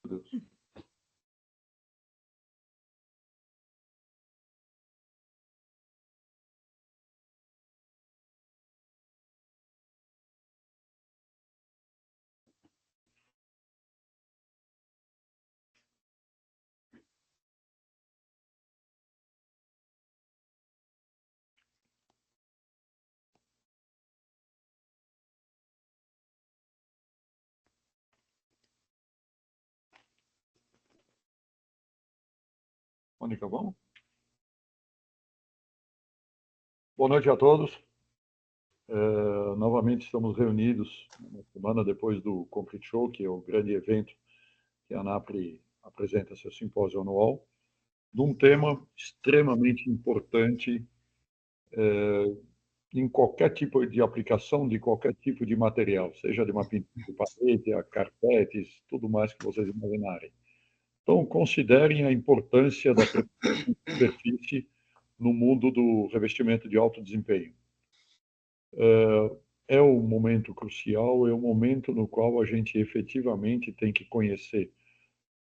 Deus. Mônica, bom? Boa noite a todos. Novamente estamos reunidos uma semana depois do Concrete Show, que é o grande evento que a ANAPRE apresenta seu simpósio anual, de um tema extremamente importante em qualquer tipo de aplicação, de qualquer tipo de material, seja de uma pintura de parede, a carpetes, tudo mais que vocês imaginarem. Então, considerem a importância da superfície no mundo do revestimento de alto desempenho. É um momento crucial, é um momento no qual a gente efetivamente tem que conhecer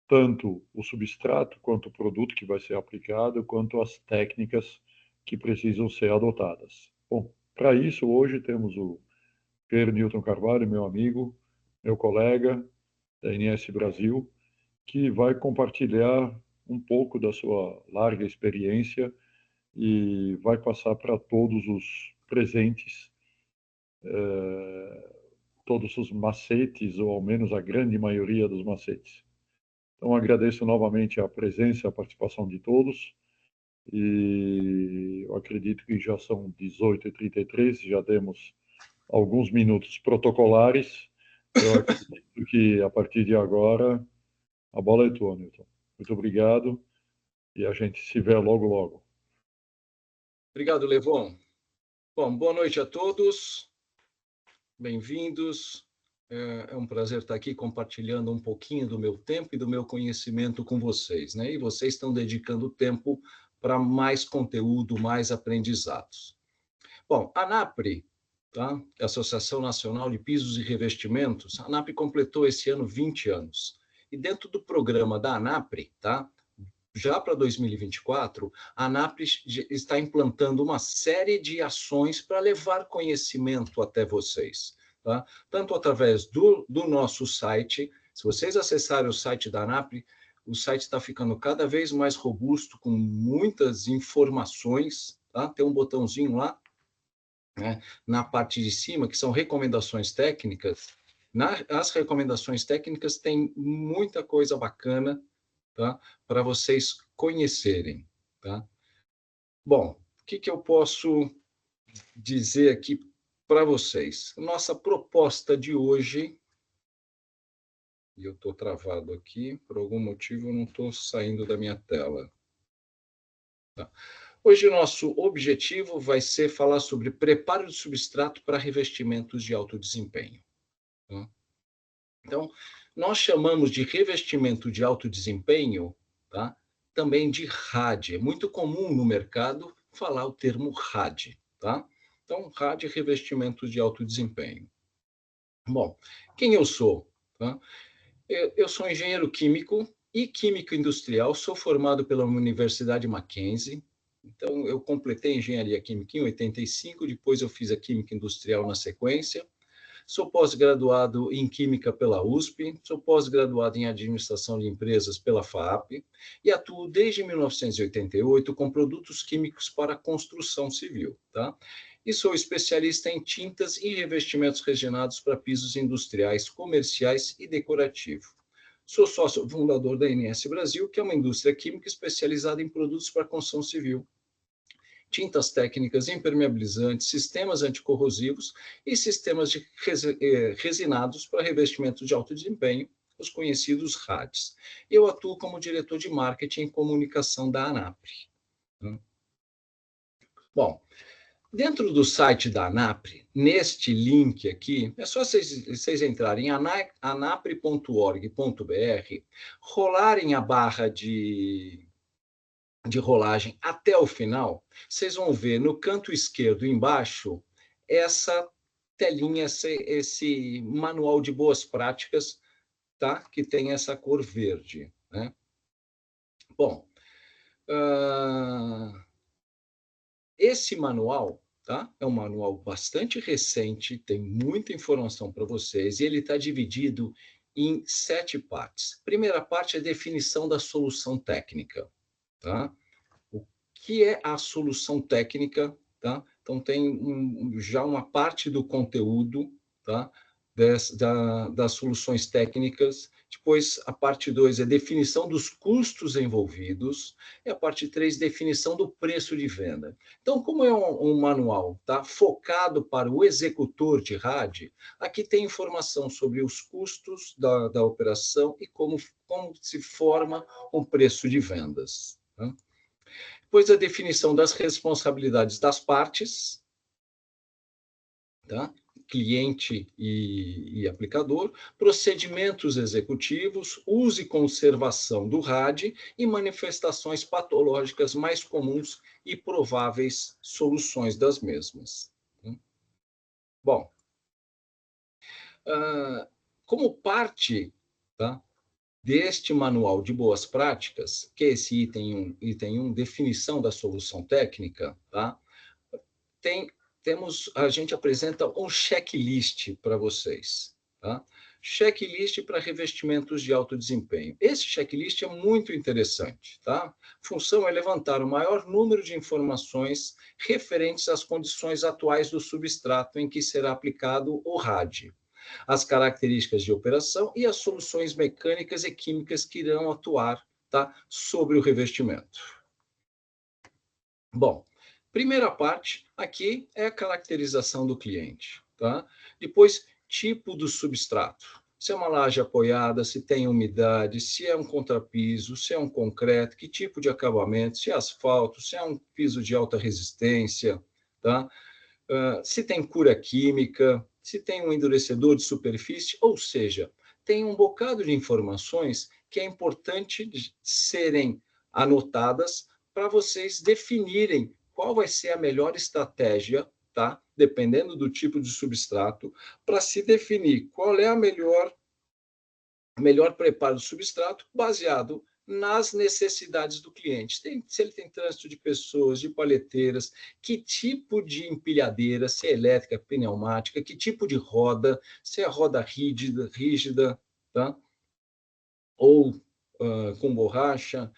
tanto o substrato, quanto o produto que vai ser aplicado, quanto as técnicas que precisam ser adotadas. Bom, para isso, hoje temos o Pedro Newton Carvalho, meu amigo, meu colega da NS Brasil, que vai compartilhar um pouco da sua larga experiência e vai passar para todos os presentes todos os macetes, ou ao menos a grande maioria dos macetes. Então, agradeço novamente a presença e a participação de todos. E eu acredito que já são 18h33, já demos alguns minutos protocolares. Eu acredito que, a partir de agora, a bola é tua, Newton. Muito obrigado e a gente se vê logo, logo. Obrigado, Levon. Bom, boa noite a todos. Bem-vindos. É um prazer estar aqui compartilhando um pouquinho do meu tempo e do meu conhecimento com vocês, né? E vocês estão dedicando tempo para mais conteúdo, mais aprendizados. Bom, a ANAPRE, tá? Associação Nacional de Pisos e Revestimentos, a ANAPRE completou esse ano 20 anos. E dentro do programa da ANAPRE, tá? Já para 2024, a ANAPRE está implantando uma série de ações para levar conhecimento até vocês, tá? Tanto através do nosso site. Se vocês acessarem o site da ANAPRE, o site está ficando cada vez mais robusto, com muitas informações, tá? Tem um botãozinho lá, né, na parte de cima, que são recomendações técnicas. As recomendações técnicas têm muita coisa bacana, tá? Para vocês conhecerem, tá? Bom, o que eu posso dizer aqui para vocês? Nossa proposta de hoje, e eu estou travado aqui, por algum motivo eu não estou saindo da minha tela. Tá. Hoje o nosso objetivo vai ser falar sobre preparo de substrato para revestimentos de alto desempenho. Tá? Então, nós chamamos de revestimento de alto desempenho, tá? Também de RAD. É muito comum no mercado falar o termo RAD, tá? Então, RAD é revestimento de alto desempenho. Bom, quem eu sou? Tá? Eu sou engenheiro químico e químico industrial, sou formado pela Universidade Mackenzie. Então, eu completei engenharia química em 85, depois eu fiz a química industrial na sequência. Sou pós-graduado em Química pela USP, sou pós-graduado em Administração de Empresas pela FAAP e atuo desde 1988 com produtos químicos para a construção civil, tá? E sou especialista em tintas e revestimentos resinados para pisos industriais, comerciais e decorativos. Sou sócio fundador da NS Brasil, que é uma indústria química especializada em produtos para construção civil, tintas técnicas, impermeabilizantes, sistemas anticorrosivos e sistemas de resinados para revestimentos de alto desempenho, os conhecidos RADs. Eu atuo como diretor de marketing e comunicação da ANAPRE. Bom, dentro do site da ANAPRE, neste link aqui, é só vocês entrarem em anapre.org.br, rolarem a barra de rolagem até o final, vocês vão ver no canto esquerdo embaixo essa telinha, esse manual de boas práticas tá? Que tem essa cor verde, né? Bom, uh, esse manual, tá? É um manual bastante recente, tem muita informação para vocês, e ele está dividido em 7 partes. Primeira parte é a definição da solução técnica, tá? O que é a solução técnica, tá? Então, tem já uma parte do conteúdo, tá? Das soluções técnicas. Depois, a parte 2 é definição dos custos envolvidos. E a parte 3, definição do preço de venda. Então, como é um manual, tá? Focado para o executor de RAD, aqui tem informação sobre os custos da operação e como se forma um preço de vendas, tá? Depois a definição das responsabilidades das partes, tá? Cliente e aplicador, procedimentos executivos, uso e conservação do RAD e manifestações patológicas mais comuns e prováveis soluções das mesmas. Bom, como parte, tá, deste manual de boas práticas, que é esse item 1, definição da solução técnica, tá? A gente apresenta um checklist para vocês, tá? Checklist para revestimentos de alto desempenho. Esse checklist é muito interessante, tá? Função é levantar o maior número de informações referentes às condições atuais do substrato em que será aplicado o RAD, as características de operação e as soluções mecânicas e químicas que irão atuar, tá, sobre o revestimento. Bom, primeira parte aqui é a caracterização do cliente, tá? Depois, tipo do substrato. Se é uma laje apoiada, se tem umidade, se é um contrapiso, se é um concreto, que tipo de acabamento, se é asfalto, se é um piso de alta resistência, tá? Se tem cura química, se tem um endurecedor de superfície, ou seja, tem um bocado de informações que é importante serem anotadas para vocês definirem qual vai ser a melhor estratégia, tá? Dependendo do tipo de substrato, para se definir qual é a melhor preparo do substrato baseado nas necessidades do cliente. Se ele tem trânsito de pessoas, de paleteiras, que tipo de empilhadeira, se é elétrica, pneumática, que tipo de roda, se é roda rígida, tá? Ou com borracha,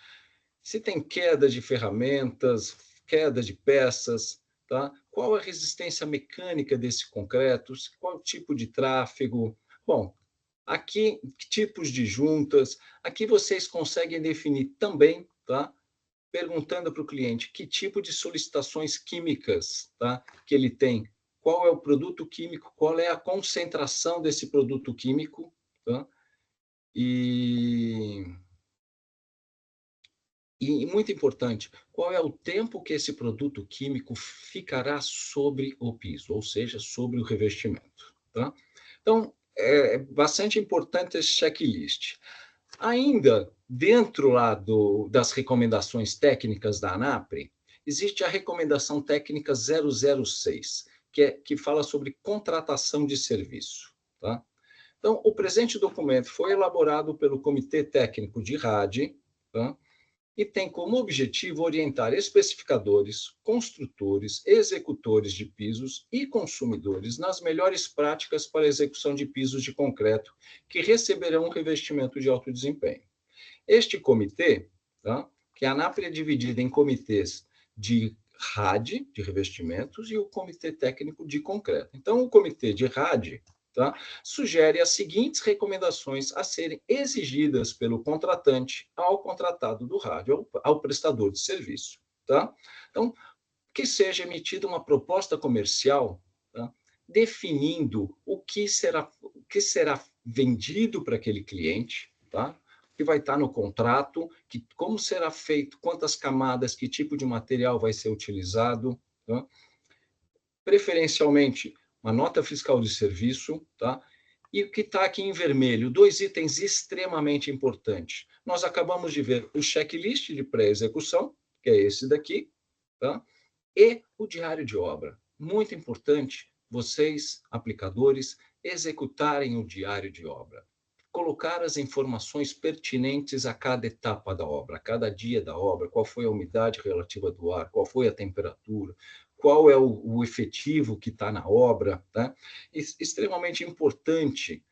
se tem queda de ferramentas, queda de peças, tá? Qual a resistência mecânica desse concreto, qual tipo de tráfego. Bom, aqui, tipos de juntas, aqui vocês conseguem definir também, tá? Perguntando para o cliente que tipo de solicitações químicas, tá? Que ele tem, qual é o produto químico, qual é a concentração desse produto químico, tá? E muito importante, qual é o tempo que esse produto químico ficará sobre o piso, ou seja, sobre o revestimento, tá? Então, é bastante importante esse checklist. Ainda dentro lá das recomendações técnicas da ANAPRE, existe a recomendação técnica 006, que fala sobre contratação de serviço, tá? Então, o presente documento foi elaborado pelo Comitê Técnico de RAD, tá? E tem como objetivo orientar especificadores, construtores, executores de pisos e consumidores nas melhores práticas para a execução de pisos de concreto que receberão um revestimento de alto desempenho. Este comitê, tá, que a ANAPRE é dividida em comitês de RAD, de revestimentos, e o comitê técnico de concreto. Então, o comitê de RAD, tá, sugere as seguintes recomendações a serem exigidas pelo contratante ao contratado do rádio, ao prestador de serviço. Tá? Então, que seja emitida uma proposta comercial, tá, definindo o que será vendido para aquele cliente, tá? Que vai estar no contrato, como será feito, quantas camadas, que tipo de material vai ser utilizado, tá? Preferencialmente, uma nota fiscal de serviço, tá? E o que está aqui em vermelho, 2 itens extremamente importantes. Nós acabamos de ver o checklist de pré-execução, que é esse daqui, tá? E o diário de obra. Muito importante vocês, aplicadores, executarem o diário de obra. colocar as informações pertinentes a cada etapa da obra, a cada dia da obra, qual foi a umidade relativa do ar, qual foi a temperatura, qual é o efetivo que está na obra, tá? Extremamente importante,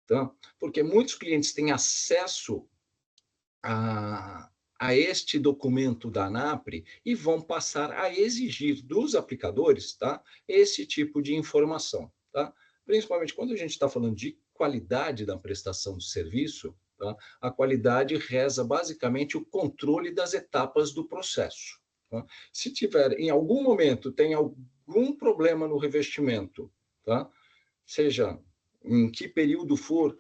tá? Porque muitos clientes têm acesso a este documento da ANAPRE e vão passar a exigir dos aplicadores, tá, esse tipo de informação. Tá? Principalmente quando a gente está falando de qualidade da prestação de serviço, tá? A qualidade reza basicamente o controle das etapas do processo. Tá? Se tiver, em algum momento, tem algum problema no revestimento, tá? Seja em que período for,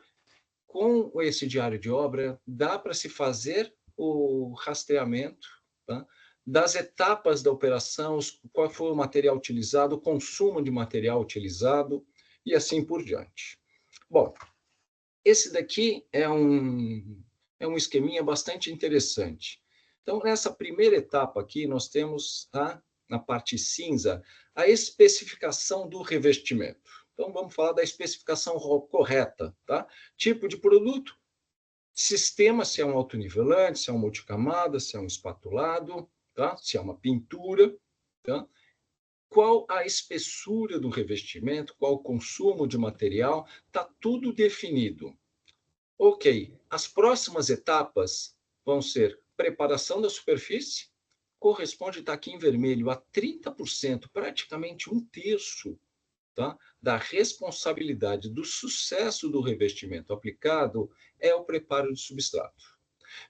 com esse diário de obra, dá para se fazer o rastreamento, tá, das etapas da operação, qual foi o material utilizado, o consumo de material utilizado e assim por diante. Bom, esse daqui é um esqueminha bastante interessante. Então, nessa primeira etapa aqui, nós temos, na parte cinza, a especificação do revestimento. Então, vamos falar da especificação correta, tá? Tipo de produto, sistema, se é um autonivelante, se é um multicamada, se é um espatulado, tá? Se é uma pintura, tá? Qual a espessura do revestimento, qual o consumo de material, está tudo definido. Ok, as próximas etapas vão ser preparação da superfície, corresponde, está aqui em vermelho, a 30%, praticamente um terço, tá, da responsabilidade do sucesso do revestimento aplicado é o preparo de substrato.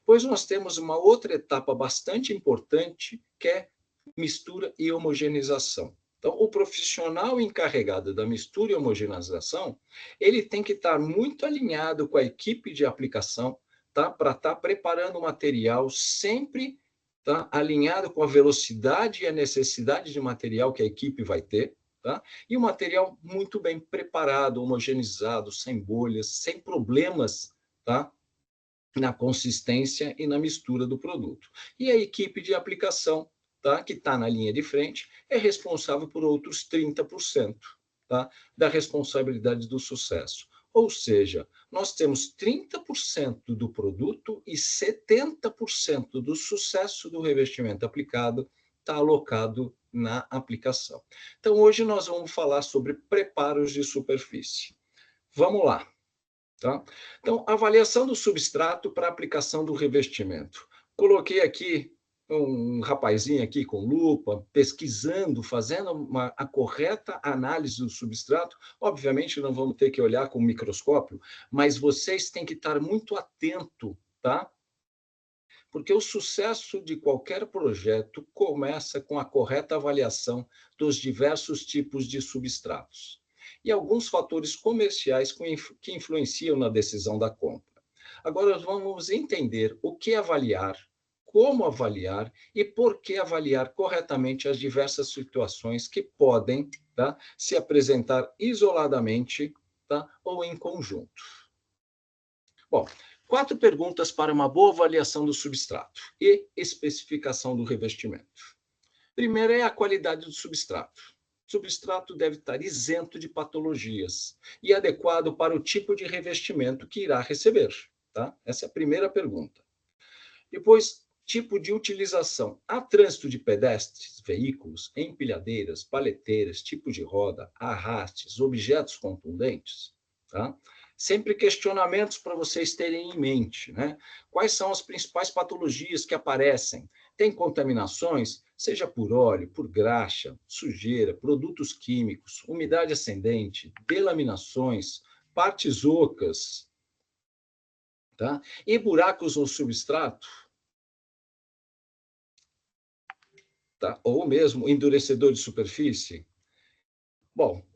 Pois nós temos uma outra etapa bastante importante, que é mistura e homogeneização. Então, o profissional encarregado da mistura e homogeneização, ele tem que estar muito alinhado com a equipe de aplicação, tá? Para estar preparando o material sempre, tá? Alinhado com a velocidade e a necessidade de material que a equipe vai ter, tá? E o material muito bem preparado, homogeneizado, sem bolhas, sem problemas, tá? Na consistência e na mistura do produto. E a equipe de aplicação, tá, que está na linha de frente, é responsável por outros 30%, tá, da responsabilidade do sucesso. Ou seja, nós temos 30% do produto e 70% do sucesso do revestimento aplicado está alocado na aplicação. Então, hoje nós vamos falar sobre preparos de superfície. Vamos lá. Tá? Então, avaliação do substrato para aplicação do revestimento. Coloquei aqui um rapazinho aqui com lupa, pesquisando, fazendo a correta análise do substrato. Obviamente, não vamos ter que olhar com o microscópio, mas vocês têm que estar muito atento, tá? Porque o sucesso de qualquer projeto começa com a correta avaliação dos diversos tipos de substratos e alguns fatores comerciais que influenciam na decisão da compra. Agora vamos entender o que avaliar, como avaliar e por que avaliar corretamente as diversas situações que podem, tá, se apresentar isoladamente, tá, ou em conjunto. Bom, 4 perguntas para uma boa avaliação do substrato e especificação do revestimento. Primeiro é a qualidade do substrato. O substrato deve estar isento de patologias e adequado para o tipo de revestimento que irá receber. Tá? Essa é a primeira pergunta. Depois, tipo de utilização. Há trânsito de pedestres, veículos, empilhadeiras, paleteiras, tipo de roda, arrastes, objetos contundentes. Tá? Sempre questionamentos para vocês terem em mente, né? Quais são as principais patologias que aparecem? Tem contaminações, seja por óleo, por graxa, sujeira, produtos químicos, umidade ascendente, delaminações, partes ocas, tá? E buracos no substrato, tá? Ou mesmo endurecedor de superfície. Bom,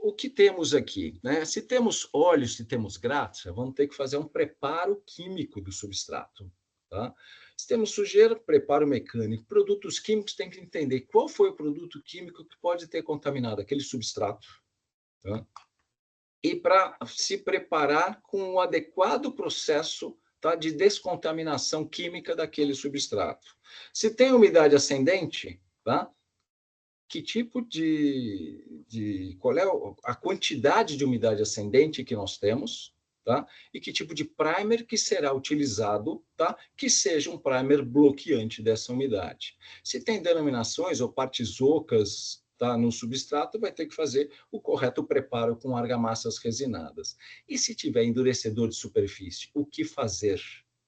o que temos aqui, né? Se temos óleo, se temos graxa, vamos ter que fazer um preparo químico do substrato, tá? Se temos sujeira, preparo mecânico. Produtos químicos, tem que entender qual foi o produto químico que pode ter contaminado aquele substrato, tá? E para se preparar com o adequado processo, tá, de descontaminação química daquele substrato. Se tem umidade ascendente, tá? Que tipo qual é a quantidade de umidade ascendente que nós temos, tá? E que tipo de primer que será utilizado, tá? Que seja um primer bloqueante dessa umidade. Se tem denominações ou partes ocas, tá, no substrato, vai ter que fazer o correto preparo com argamassas resinadas. E se tiver endurecedor de superfície, o que fazer?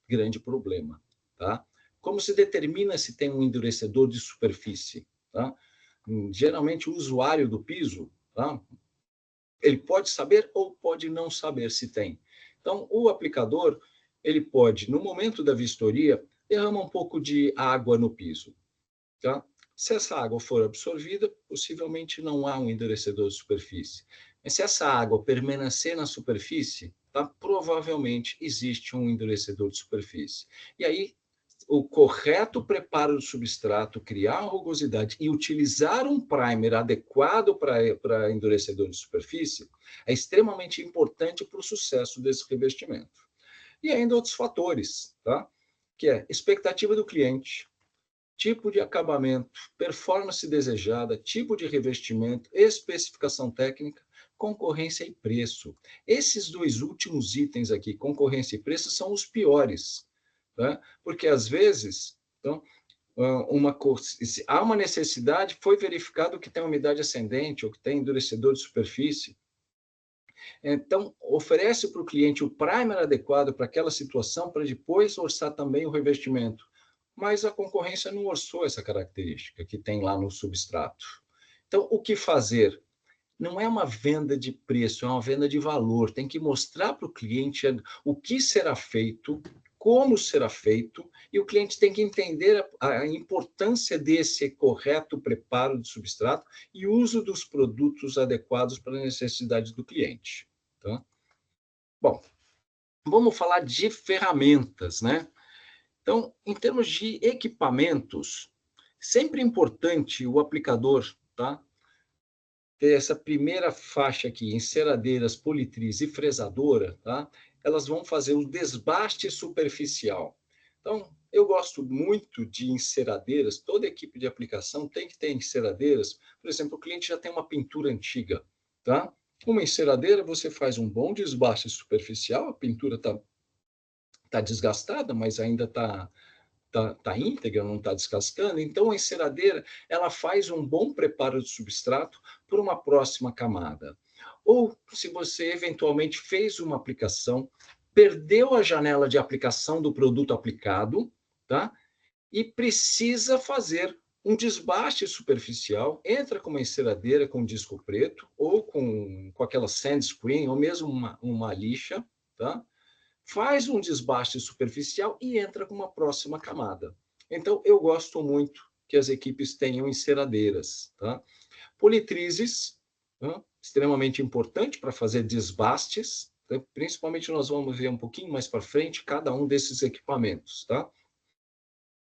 Grande problema, tá? Como se determina se tem um endurecedor de superfície, tá? Geralmente o usuário do piso, tá? Ele pode saber ou pode não saber se tem. Então, o aplicador, ele pode, no momento da vistoria, derramar um pouco de água no piso, tá? Se essa água for absorvida, possivelmente não há um endurecedor de superfície. Mas se essa água permanecer na superfície, tá? Provavelmente existe um endurecedor de superfície. E aí, o correto preparo do substrato, criar a rugosidade e utilizar um primer adequado para endurecedor de superfície é extremamente importante para o sucesso desse revestimento. E ainda outros fatores, tá? Que é expectativa do cliente, tipo de acabamento, performance desejada, tipo de revestimento, especificação técnica, concorrência e preço. Esses dois últimos itens aqui, concorrência e preço, são os piores, né? Porque às vezes, então, se há uma necessidade, foi verificado que tem umidade ascendente ou que tem endurecedor de superfície. Então, oferece para o cliente o primer adequado para aquela situação, para depois orçar também o revestimento. Mas a concorrência não orçou essa característica que tem lá no substrato. Então, o que fazer? Não é uma venda de preço, é uma venda de valor. Tem que mostrar para o cliente o que será feito, como será feito, e o cliente tem que entender a importância desse correto preparo do substrato e uso dos produtos adequados para as necessidades do cliente. Tá? Bom, vamos falar de ferramentas, né? Então, em termos de equipamentos, sempre importante o aplicador, tá? Ter essa primeira faixa aqui, enceradeiras, politriz e fresadora, tá? Elas vão fazer o desbaste superficial. Então, eu gosto muito de enceradeiras, toda equipe de aplicação tem que ter enceradeiras. Por exemplo, o cliente já tem uma pintura antiga, tá? Uma enceradeira, você faz um bom desbaste superficial, a pintura tá desgastada, mas ainda tá íntegra, não está descascando. Então, a enceradeira ela faz um bom preparo de substrato por uma próxima camada. Ou, se você eventualmente fez uma aplicação, perdeu a janela de aplicação do produto aplicado, tá? E precisa fazer um desbaste superficial, entra com uma enceradeira com disco preto, ou com aquela sand screen, ou mesmo uma lixa, tá? Faz um desbaste superficial e entra com uma próxima camada. Então, eu gosto muito que as equipes tenham enceradeiras. Tá? Politrizes, tá? Extremamente importante para fazer desbastes, tá? Principalmente nós vamos ver um pouquinho mais para frente cada um desses equipamentos. Tá?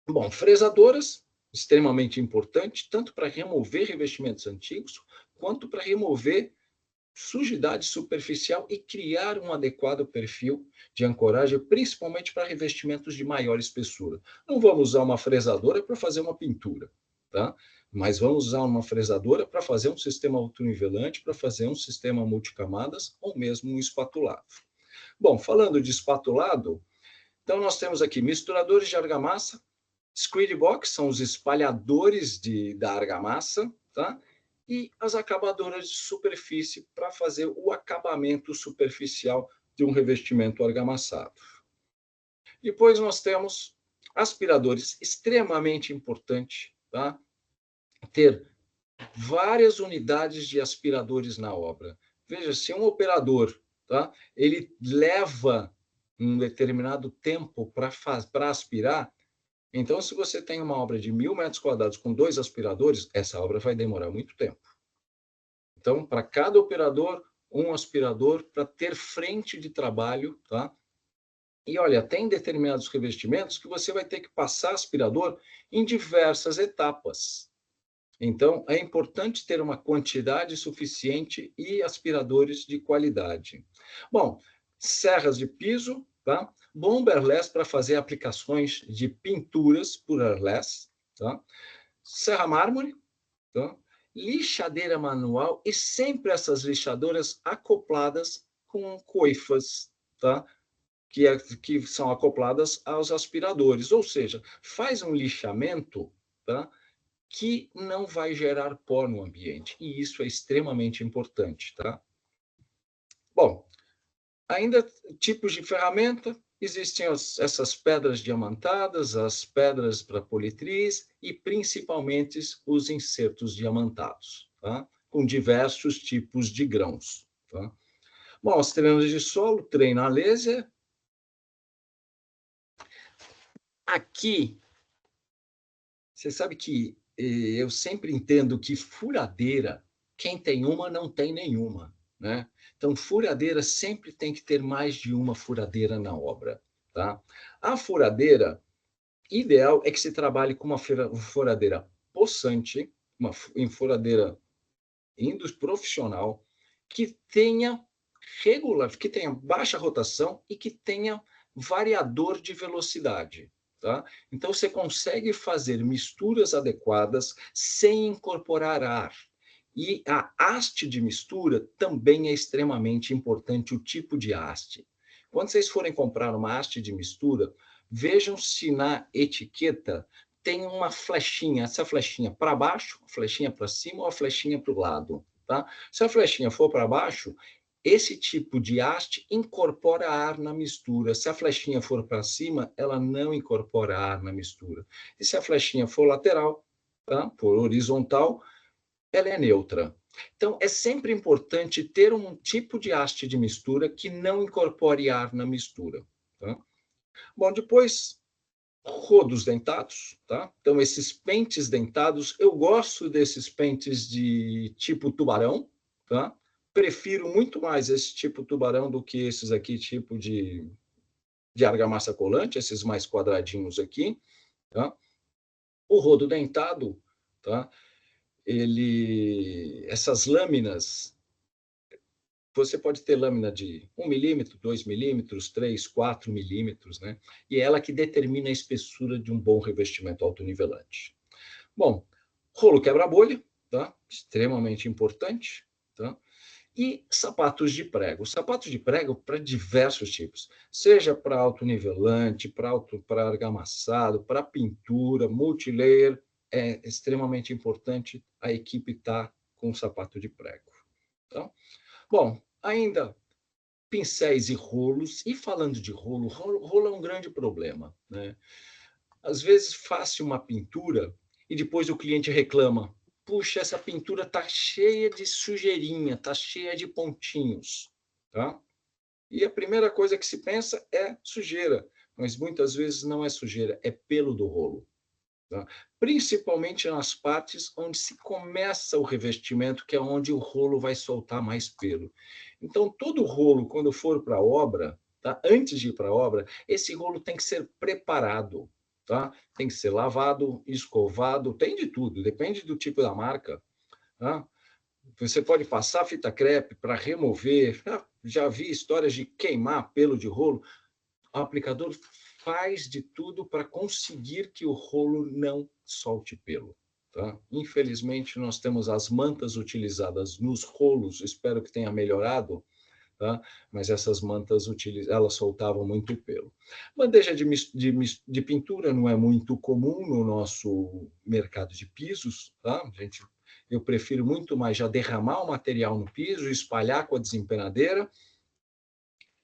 Bom, fresadoras, extremamente importante, tanto para remover revestimentos antigos, quanto para remover sujidade superficial e criar um adequado perfil de ancoragem, principalmente para revestimentos de maior espessura. Não vamos usar uma fresadora para fazer uma pintura, tá? Mas vamos usar uma fresadora para fazer um sistema autonivelante, para fazer um sistema multicamadas ou mesmo um espatulado. Bom, falando de espatulado, então nós temos aqui misturadores de argamassa, squid box, são os espalhadores da argamassa, tá? E as acabadoras de superfície para fazer o acabamento superficial de um revestimento argamassado. Depois nós temos aspiradores, extremamente importante, tá? Ter várias unidades de aspiradores na obra. Veja, se um operador, tá? Ele leva um determinado tempo para aspirar, então, se você tem uma obra de 1.000 metros quadrados com 2 aspiradores, essa obra vai demorar muito tempo. Então, para cada operador, um aspirador para ter frente de trabalho, tá? E olha, tem determinados revestimentos que você vai ter que passar aspirador em diversas etapas. Então, é importante ter uma quantidade suficiente e aspiradores de qualidade. Bom, serras de piso, tá? Bomberless para fazer aplicações de pinturas por airless, tá? Serra mármore, tá? Lixadeira manual e sempre essas lixadoras acopladas com coifas, tá? Que são acopladas aos aspiradores, ou seja, faz um lixamento, tá? Que não vai gerar pó no ambiente, e isso é extremamente importante, tá? Bom, ainda tipos de ferramenta, existem essas pedras diamantadas, as pedras para politriz e principalmente os insertos diamantados, tá? Com diversos tipos de grãos, tá? Bom, as treinas de solo, treino a laser. Aqui, você sabe que eu sempre entendo que furadeira, quem tem uma não tem nenhuma, né? Então, furadeira sempre tem que ter mais de uma furadeira na obra, tá? A furadeira, ideal é que se trabalhe com uma furadeira possante, uma furadeira profissional, que tenha regular, que tenha baixa rotação e que tenha variador de velocidade. Tá? Então, você consegue fazer misturas adequadas sem incorporar ar. E a haste de mistura também é extremamente importante, o tipo de haste. Quando vocês forem comprar uma haste de mistura, vejam se na etiqueta tem uma flechinha, essa flechinha para baixo, a flechinha para cima ou a flechinha para o lado. Tá? Se a flechinha for para baixo, esse tipo de haste incorpora ar na mistura. Se a flechinha for para cima, ela não incorpora ar na mistura. E se a flechinha for lateral, tá? For horizontal, ela é neutra. Então, é sempre importante ter um tipo de haste de mistura que não incorpore ar na mistura. Tá? Bom, depois, rodos dentados. Tá? Então, esses pentes dentados, eu gosto desses pentes de tipo tubarão. Tá? Prefiro muito mais esse tipo tubarão do que esses aqui, tipo de argamassa colante, esses mais quadradinhos aqui. Tá? O rodo dentado, tá? Essas lâminas, você pode ter lâmina de 1 milímetro, 2 milímetros, 3, 4 milímetros, né? E é ela que determina a espessura de um bom revestimento autonivelante. Bom, rolo quebra-bolha, tá? Extremamente importante, tá? E sapatos de prego. Sapatos de prego para diversos tipos, seja para autonivelante, para argamassado, para pintura, multilayer, é extremamente importante a equipe estar com sapato de prego. Então, bom, ainda pincéis e rolos. E falando de rolo é um grande problema, né? Às vezes faz uma pintura e depois o cliente reclama: puxa, essa pintura está cheia de sujeirinha, está cheia de pontinhos. Tá? E a primeira coisa que se pensa é sujeira, mas muitas vezes não é sujeira, é pelo do rolo. Tá? Principalmente nas partes onde se começa o revestimento, que é onde o rolo vai soltar mais pelo. Então, todo rolo, quando for para a obra, tá? Antes de ir para a obra, esse rolo tem que ser preparado. Tá? Tem que ser lavado, escovado, tem de tudo, depende do tipo da marca. Tá? Você pode passar fita crepe para remover. Já vi histórias de queimar pelo de rolo. O aplicador faz de tudo para conseguir que o rolo não solte pelo. Tá? Infelizmente, nós temos as mantas utilizadas nos rolos, espero que tenha melhorado, tá? Mas essas mantas elas soltavam muito pelo. Bandeja de pintura não é muito comum no nosso mercado de pisos. Tá? Eu prefiro muito mais já derramar o material no piso, espalhar com a desempenadeira,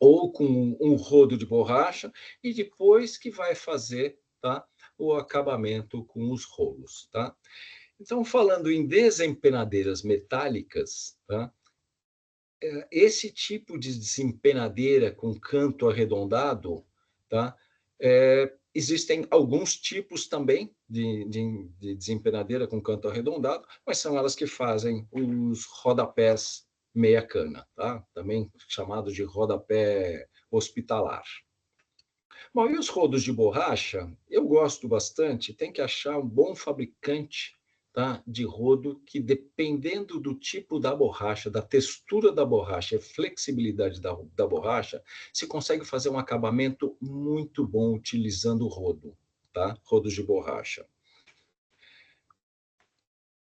ou com um rodo de borracha, e depois que vai fazer, tá, o acabamento com os rolos. Tá? Então, falando em desempenadeiras metálicas, tá, esse tipo de desempenadeira com canto arredondado, tá, existem alguns tipos também de desempenadeira com canto arredondado, mas são elas que fazem os rodapés meia cana, tá? Também chamado de rodapé hospitalar. Bom, e os rodos de borracha? Eu gosto bastante, tem que achar um bom fabricante, tá, de rodo que, dependendo do tipo da borracha, da textura da borracha, a flexibilidade da borracha, se consegue fazer um acabamento muito bom utilizando o rodo, tá? Rodos de borracha.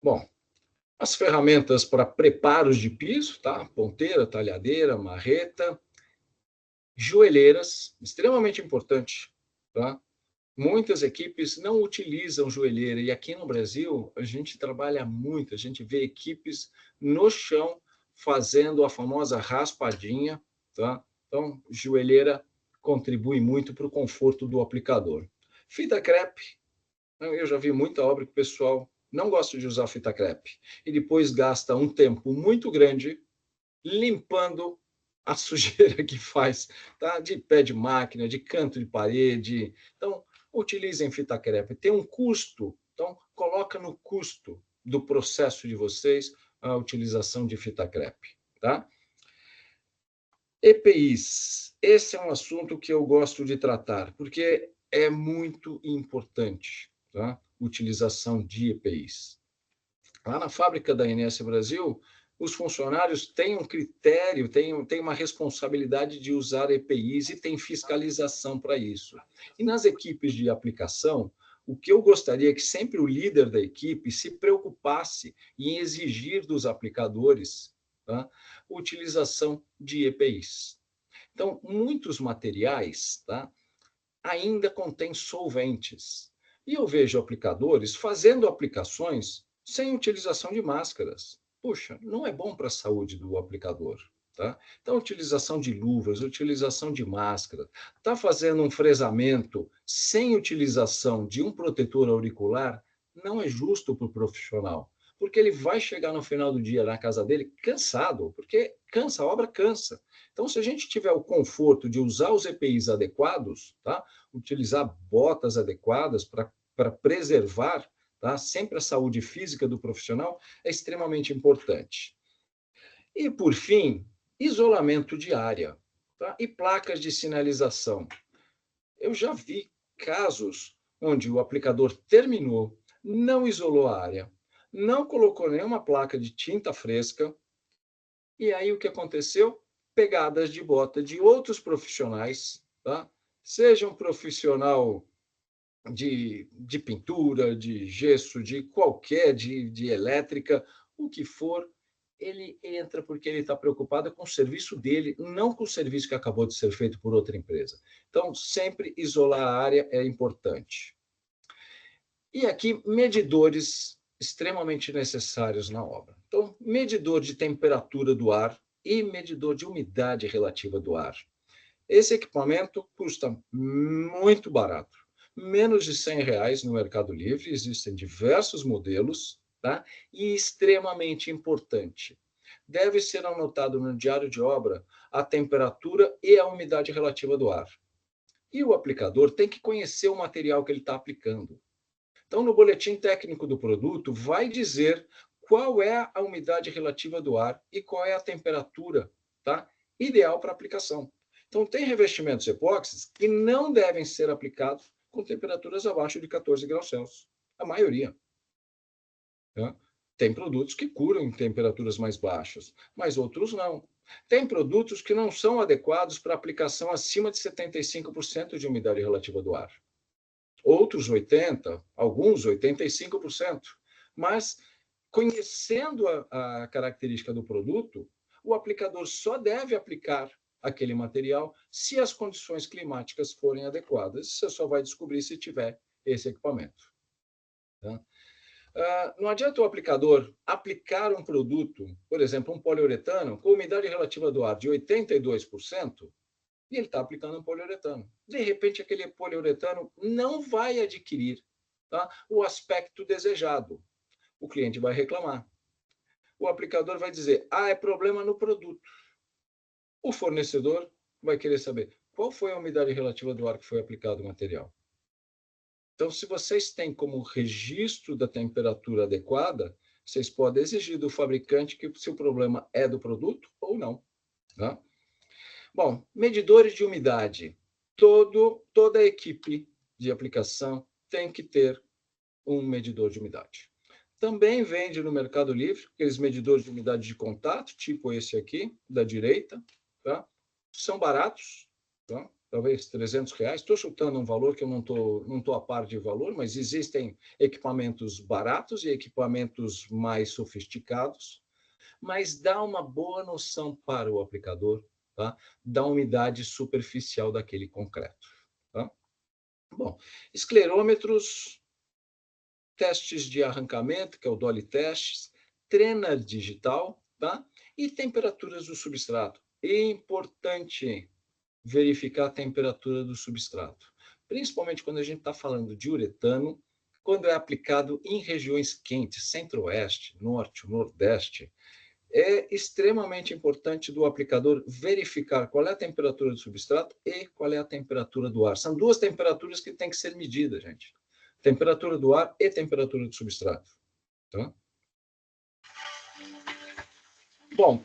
Bom, as ferramentas para preparos de piso, tá? Ponteira, talhadeira, marreta. Joelheiras, extremamente importante, tá? Muitas equipes não utilizam joelheira, e aqui no Brasil a gente trabalha muito, a gente vê equipes no chão fazendo a famosa raspadinha, tá? Então, joelheira contribui muito para o conforto do aplicador. Fita crepe, eu já vi muita obra que o pessoal não gosta de usar fita crepe e depois gasta um tempo muito grande limpando a sujeira que faz, tá? De pé de máquina, de canto de parede. Então, utilizem fita crepe. Tem um custo, então coloca no custo do processo de vocês a utilização de fita crepe, tá? EPIs. Esse é um assunto que eu gosto de tratar, porque é muito importante, tá? Utilização de EPIs. Lá na fábrica da INS Brasil, os funcionários têm um critério, têm uma responsabilidade de usar EPIs e tem fiscalização para isso. E nas equipes de aplicação, o que eu gostaria é que sempre o líder da equipe se preocupasse em exigir dos aplicadores, tá, utilização de EPIs. Então, muitos materiais, tá, ainda contêm solventes. E eu vejo aplicadores fazendo aplicações sem utilização de máscaras. Puxa, não é bom para a saúde do aplicador. Tá? Então, utilização de luvas, utilização de máscara, está fazendo um fresamento sem utilização de um protetor auricular, não é justo para o profissional, porque ele vai chegar no final do dia na casa dele cansado, porque cansa, a obra cansa. Então, se a gente tiver o conforto de usar os EPIs adequados, tá? Utilizar botas adequadas para preservar, tá? Sempre a saúde física do profissional é extremamente importante. E, por fim, isolamento de área, tá? E placas de sinalização. Eu já vi casos onde o aplicador terminou, não isolou a área, não colocou nenhuma placa de tinta fresca, e aí o que aconteceu? Pegadas de bota de outros profissionais, tá? Seja um profissional de pintura, de gesso, de qualquer, de elétrica, o que for, ele entra porque ele está preocupado com o serviço dele, não com o serviço que acabou de ser feito por outra empresa. Então, sempre isolar a área é importante. E aqui, medidores extremamente necessários na obra. Então, medidor de temperatura do ar e medidor de umidade relativa do ar. Esse equipamento custa muito barato, menos de R$ 100 no Mercado Livre, existem diversos modelos, tá? E extremamente importante. Deve ser anotado no diário de obra a temperatura e a umidade relativa do ar. E o aplicador tem que conhecer o material que ele está aplicando. Então, no boletim técnico do produto, vai dizer qual é a umidade relativa do ar e qual é a temperatura, tá? Ideal para aplicação. Então, tem revestimentos epóxis que não devem ser aplicados com temperaturas abaixo de 14 graus Celsius. A maioria. Tá? Tem produtos que curam em temperaturas mais baixas, mas outros não. Tem produtos que não são adequados para aplicação acima de 75% de umidade relativa do ar. Outros 80%, alguns 85%. Mas, conhecendo a característica do produto, o aplicador só deve aplicar aquele material se as condições climáticas forem adequadas. Você só vai descobrir se tiver esse equipamento. Tá? Não adianta o aplicador aplicar um produto, por exemplo, um poliuretano, com umidade relativa do ar de 82%, e ele está aplicando um poliuretano. De repente, aquele poliuretano não vai adquirir, tá, o aspecto desejado. O cliente vai reclamar. O aplicador vai dizer, é problema no produto. O fornecedor vai querer saber qual foi a umidade relativa do ar que foi aplicado o material. Então, se vocês têm como registro da temperatura adequada, vocês podem exigir do fabricante que se o problema é do produto ou não. Tá? Bom, medidores de umidade. Toda a equipe de aplicação tem que ter um medidor de umidade. Também vende no Mercado Livre aqueles medidores de umidade de contato, tipo esse aqui, da direita. Tá? São baratos, tá? Talvez R$ 300. Estou chutando um valor que eu não tô a par de valor, mas existem equipamentos baratos e equipamentos mais sofisticados, mas dá uma boa noção para o aplicador tá? Da umidade superficial daquele concreto. Tá? Bom, esclerômetros, testes de arrancamento, que é o Dolly Tests, treina digital, tá? E temperaturas do substrato. É importante verificar a temperatura do substrato, principalmente quando a gente está falando de uretano, quando é aplicado em regiões quentes, centro-oeste, norte, nordeste, é extremamente importante do aplicador verificar qual é a temperatura do substrato e qual é a temperatura do ar. São duas temperaturas que têm que ser medidas, gente. Temperatura do ar e temperatura do substrato. Tá? Bom,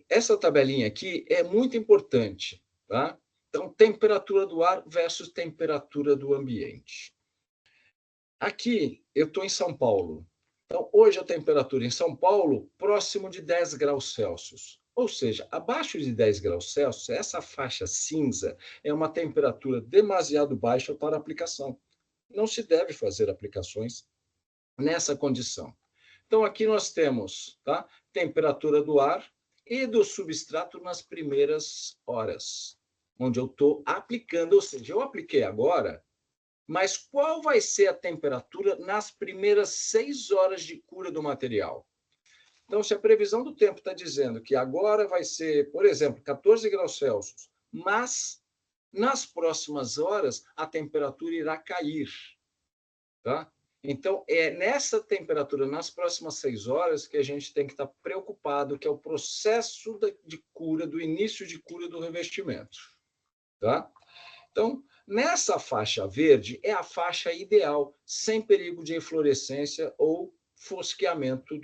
essa tabelinha aqui é muito importante. Tá? Então, temperatura do ar versus temperatura do ambiente. Aqui, eu estou em São Paulo. Então, hoje a temperatura em São Paulo, próximo de 10 graus Celsius. Ou seja, abaixo de 10 graus Celsius, essa faixa cinza é uma temperatura demasiado baixa para aplicação. Não se deve fazer aplicações nessa condição. Então, aqui nós temos, tá, temperatura do ar e do substrato nas primeiras horas, onde eu estou aplicando, ou seja, eu apliquei agora, mas qual vai ser a temperatura nas primeiras 6 horas de cura do material? Então, se a previsão do tempo está dizendo que agora vai ser, por exemplo, 14 graus Celsius, mas nas próximas horas a temperatura irá cair, tá? Então, é nessa temperatura, nas próximas 6 horas, que a gente tem que estar preocupado, que é o processo de cura, do início de cura do revestimento. Tá? Então, nessa faixa verde é a faixa ideal, sem perigo de eflorescência ou fosqueamento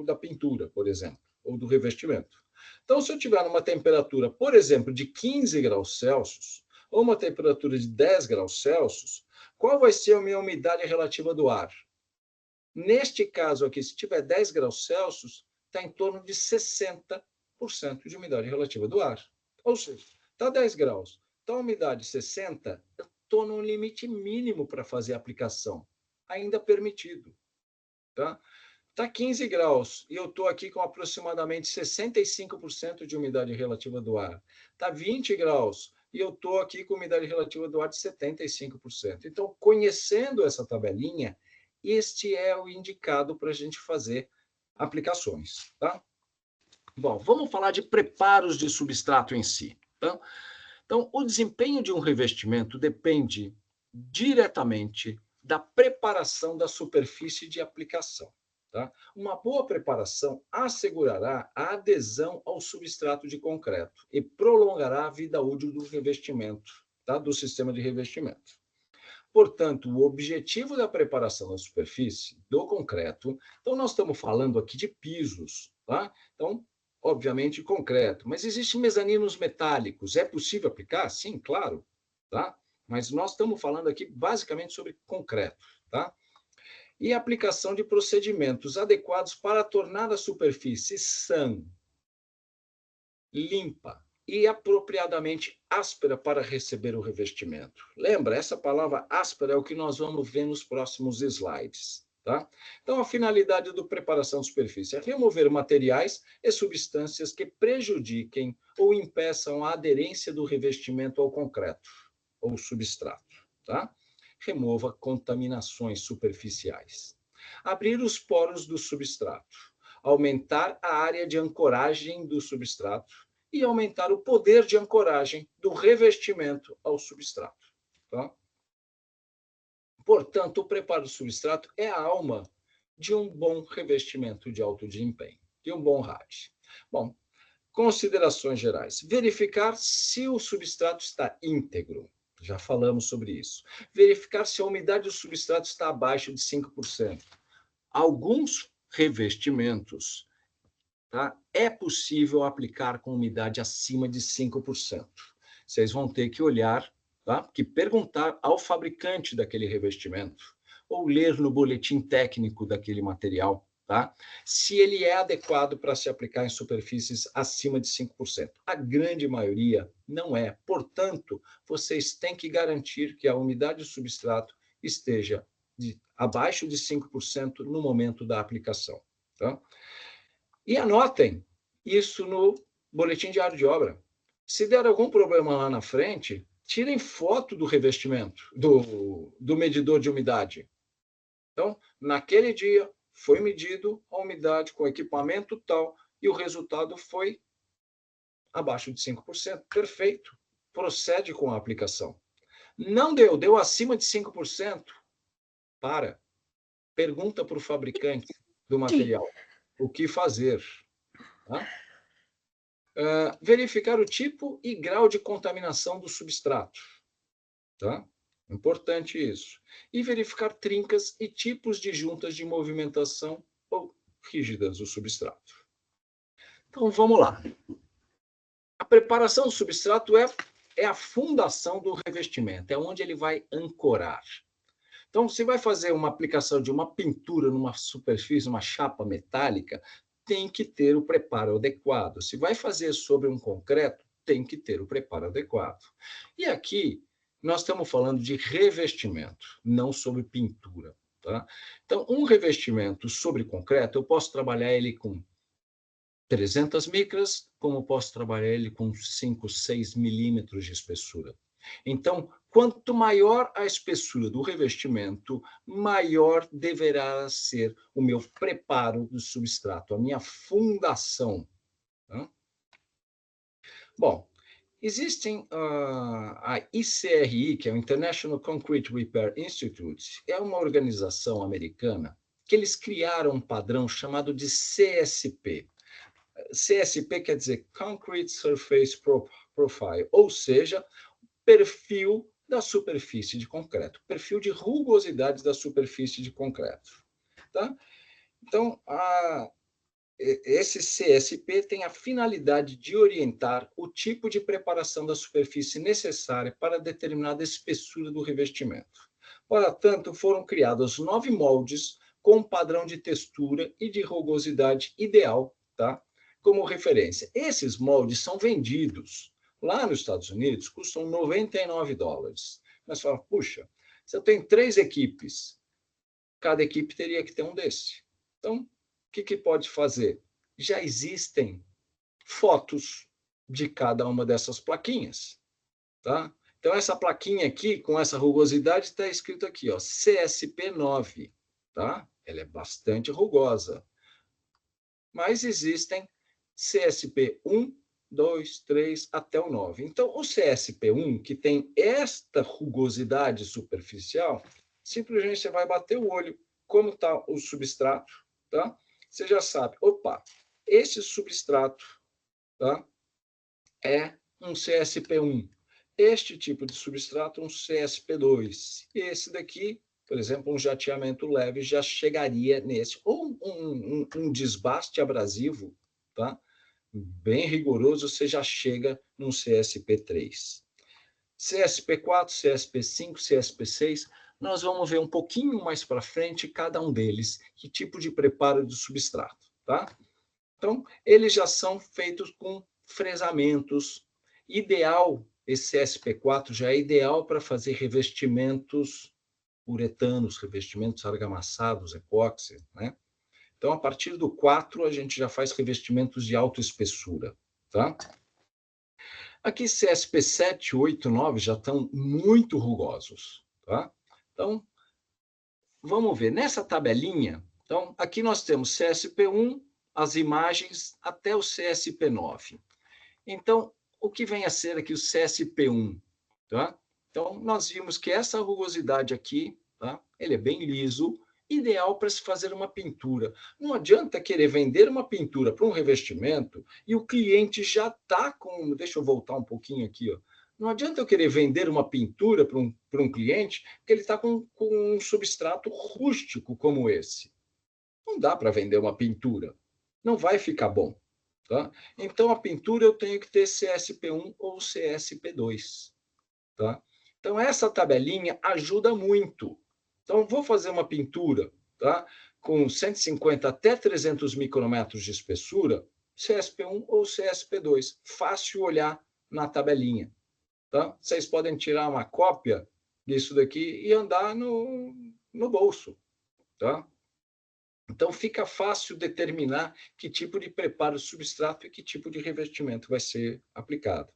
da pintura, por exemplo, ou do revestimento. Então, se eu tiver uma temperatura, por exemplo, de 15 graus Celsius, ou uma temperatura de 10 graus Celsius, qual vai ser a minha umidade relativa do ar? Neste caso aqui, se tiver 10 graus Celsius, está em torno de 60% de umidade relativa do ar. Ou seja, está 10 graus, está a umidade 60%, eu estou no limite mínimo para fazer a aplicação, ainda permitido. Tá? Está 15 graus e eu estou aqui com aproximadamente 65% de umidade relativa do ar. Está 20 graus e eu estou aqui com umidade relativa do ar de 75%. Então, conhecendo essa tabelinha, este é o indicado para a gente fazer aplicações. Tá? Bom, vamos falar de preparos de substrato em si. Tá? Então, o desempenho de um revestimento depende diretamente da preparação da superfície de aplicação. Tá? Uma boa preparação assegurará a adesão ao substrato de concreto e prolongará a vida útil do revestimento, tá? Do sistema de revestimento. Portanto, o objetivo da preparação da superfície do concreto, então nós estamos falando aqui de pisos, tá? Então, obviamente, concreto, mas existem mezaninos metálicos. É possível aplicar? Sim, claro, tá? Mas nós estamos falando aqui basicamente sobre concreto, tá? E a aplicação de procedimentos adequados para tornar a superfície sã, limpa e apropriadamente áspera para receber o revestimento. Lembra, essa palavra áspera é o que nós vamos ver nos próximos slides. Tá? Então, a finalidade da preparação de superfície é remover materiais e substâncias que prejudiquem ou impeçam a aderência do revestimento ao concreto ou substrato. Tá? Remova contaminações superficiais. Abrir os poros do substrato, aumentar a área de ancoragem do substrato e aumentar o poder de ancoragem do revestimento ao substrato. Tá? Portanto, o preparo do substrato é a alma de um bom revestimento de alto desempenho, de um bom RAD. Bom, considerações gerais. Verificar se o substrato está íntegro. Já falamos sobre isso. Verificar se a umidade do substrato está abaixo de 5%. Alguns revestimentos, tá, é possível aplicar com umidade acima de 5%. Vocês vão ter que olhar, tá, que perguntar ao fabricante daquele revestimento ou ler no boletim técnico daquele material, tá, se ele é adequado para se aplicar em superfícies acima de 5%. A grande maioria não é. Portanto, vocês têm que garantir que a umidade do substrato esteja abaixo de 5% no momento da aplicação. Tá? E anotem isso no boletim diário de obra. Se der algum problema lá na frente, tirem foto do revestimento, do medidor de umidade. Então, naquele dia, foi medido a umidade com equipamento tal e o resultado foi abaixo de 5%. Perfeito. Procede com a aplicação. Não deu acima de 5%. Pergunta para o fabricante do material o que fazer. Tá? Verificar o tipo e grau de contaminação do substrato. Tá? Importante isso. E verificar trincas e tipos de juntas de movimentação ou rígidas do substrato. Então, vamos lá. A preparação do substrato é a fundação do revestimento, é onde ele vai ancorar. Então, se vai fazer uma aplicação de uma pintura numa superfície, uma chapa metálica, tem que ter o preparo adequado. Se vai fazer sobre um concreto, tem que ter o preparo adequado. E aqui, nós estamos falando de revestimento, não sobre pintura. Tá? Então, um revestimento sobre concreto, eu posso trabalhar ele com 300 micras, como posso trabalhar ele com 5, 6 milímetros de espessura. Então, quanto maior a espessura do revestimento, maior deverá ser o meu preparo do substrato, a minha fundação. Tá? Bom, existem a ICRI, que é o International Concrete Repair Institute, é uma organização americana que eles criaram um padrão chamado de CSP. CSP quer dizer Concrete Surface Profile, ou seja, perfil da superfície de concreto, perfil de rugosidade da superfície de concreto. Tá? Então, esse CSP tem a finalidade de orientar o tipo de preparação da superfície necessária para determinada espessura do revestimento. Para tanto, foram criados 9 moldes com um padrão de textura e de rugosidade ideal, tá? Como referência. Esses moldes são vendidos lá nos Estados Unidos, custam $99. Mas fala, puxa, se eu tenho 3 equipes, cada equipe teria que ter um desse. Então, o que pode fazer? Já existem fotos de cada uma dessas plaquinhas. Tá? Então, essa plaquinha aqui, com essa rugosidade, está escrito aqui, ó, CSP9. Tá? Ela é bastante rugosa. Mas existem CSP1, 2, 3, até o 9. Então, o CSP1, que tem esta rugosidade superficial, simplesmente você vai bater o olho, como está o substrato, tá? Você já sabe, opa, esse substrato, tá? É um CSP1. Este tipo de substrato, um CSP2. Esse daqui, por exemplo, um jateamento leve já chegaria nesse. Ou um desbaste abrasivo, tá? Bem rigoroso, você já chega num CSP3. CSP4, CSP5, CSP6, nós vamos ver um pouquinho mais para frente cada um deles, que tipo de preparo do substrato, tá? Então, eles já são feitos com fresamentos. Ideal, esse CSP4 já é ideal para fazer revestimentos uretanos, revestimentos argamassados, epóxi, né? Então, a partir do 4, a gente já faz revestimentos de alta espessura, tá? Aqui, CSP7, 8, 9 já estão muito rugosos, tá? Então, vamos ver. Nessa tabelinha, então, aqui nós temos CSP1, as imagens até o CSP9. Então, o que vem a ser aqui o CSP1? Tá? Então, nós vimos que essa rugosidade aqui, tá? Ele é bem liso, ideal para se fazer uma pintura. Não adianta querer vender uma pintura para um revestimento e o cliente já está com... Deixa eu voltar um pouquinho aqui. Ó. Não adianta eu querer vender uma pintura para um cliente que ele está com um substrato rústico como esse. Não dá para vender uma pintura. Não vai ficar bom. Tá? Então, a pintura eu tenho que ter CSP1 ou CSP2. Tá? Então, essa tabelinha ajuda muito. Então, vou fazer uma pintura, tá? Com 150 até 300 micrômetros de espessura, CSP1 ou CSP2. Fácil olhar na tabelinha. Tá? Vocês podem tirar uma cópia disso daqui e andar no bolso. Tá? Então, fica fácil determinar que tipo de preparo substrato e que tipo de revestimento vai ser aplicado.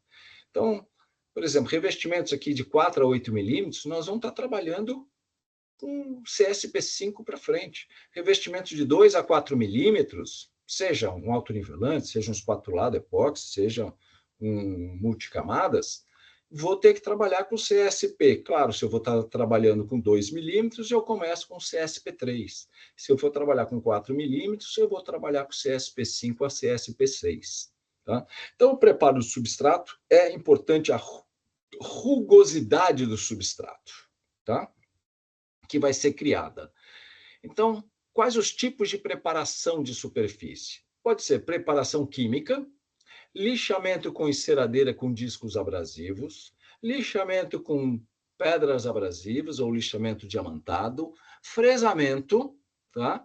Então, por exemplo, revestimentos aqui de 4 a 8 milímetros, nós vamos estar trabalhando com CSP5 para frente. Revestimentos de 2 a 4 milímetros, seja um autonivelante, seja um espatulado epóxi, seja um multicamadas, vou ter que trabalhar com CSP. Claro, se eu vou estar trabalhando com 2 milímetros, eu começo com CSP3. Se eu for trabalhar com 4 milímetros, eu vou trabalhar com CSP5 a CSP6. Tá? Então, o preparo do substrato é importante a rugosidade do substrato, tá? Que vai ser criada. Então, quais os tipos de preparação de superfície? Pode ser preparação química, lixamento com enceradeira com discos abrasivos, lixamento com pedras abrasivas ou lixamento diamantado, fresamento, tá?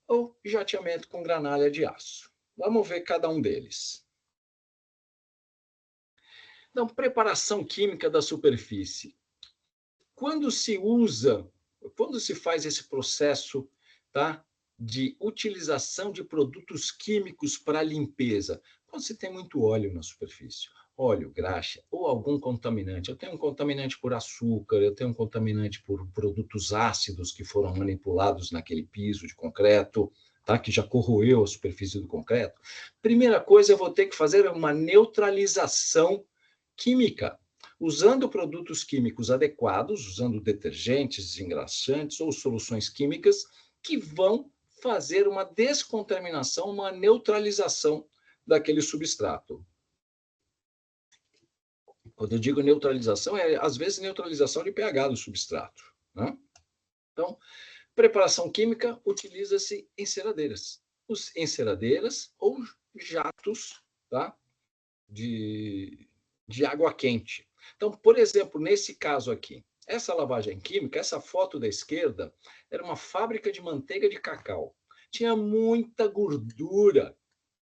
Ou jateamento com granalha de aço. Vamos ver cada um deles. Então, preparação química da superfície. Quando se faz esse processo, tá, de utilização de produtos químicos para limpeza, quando se tem muito óleo na superfície, óleo, graxa ou algum contaminante. Eu tenho um contaminante por açúcar, eu tenho um contaminante por produtos ácidos que foram manipulados naquele piso de concreto, tá, que já corroeu a superfície do concreto. Primeira coisa, eu vou ter que fazer uma neutralização química, usando produtos químicos adequados, usando detergentes, desengraxantes ou soluções químicas que vão fazer uma descontaminação, uma neutralização daquele substrato. Quando eu digo neutralização, é às vezes neutralização de pH do substrato, né? Então, preparação química, utiliza-se enceradeiras. Enceradeiras ou jatos, tá, de água quente. Então, por exemplo, nesse caso aqui, essa lavagem química, essa foto da esquerda, era uma fábrica de manteiga de cacau. Tinha muita gordura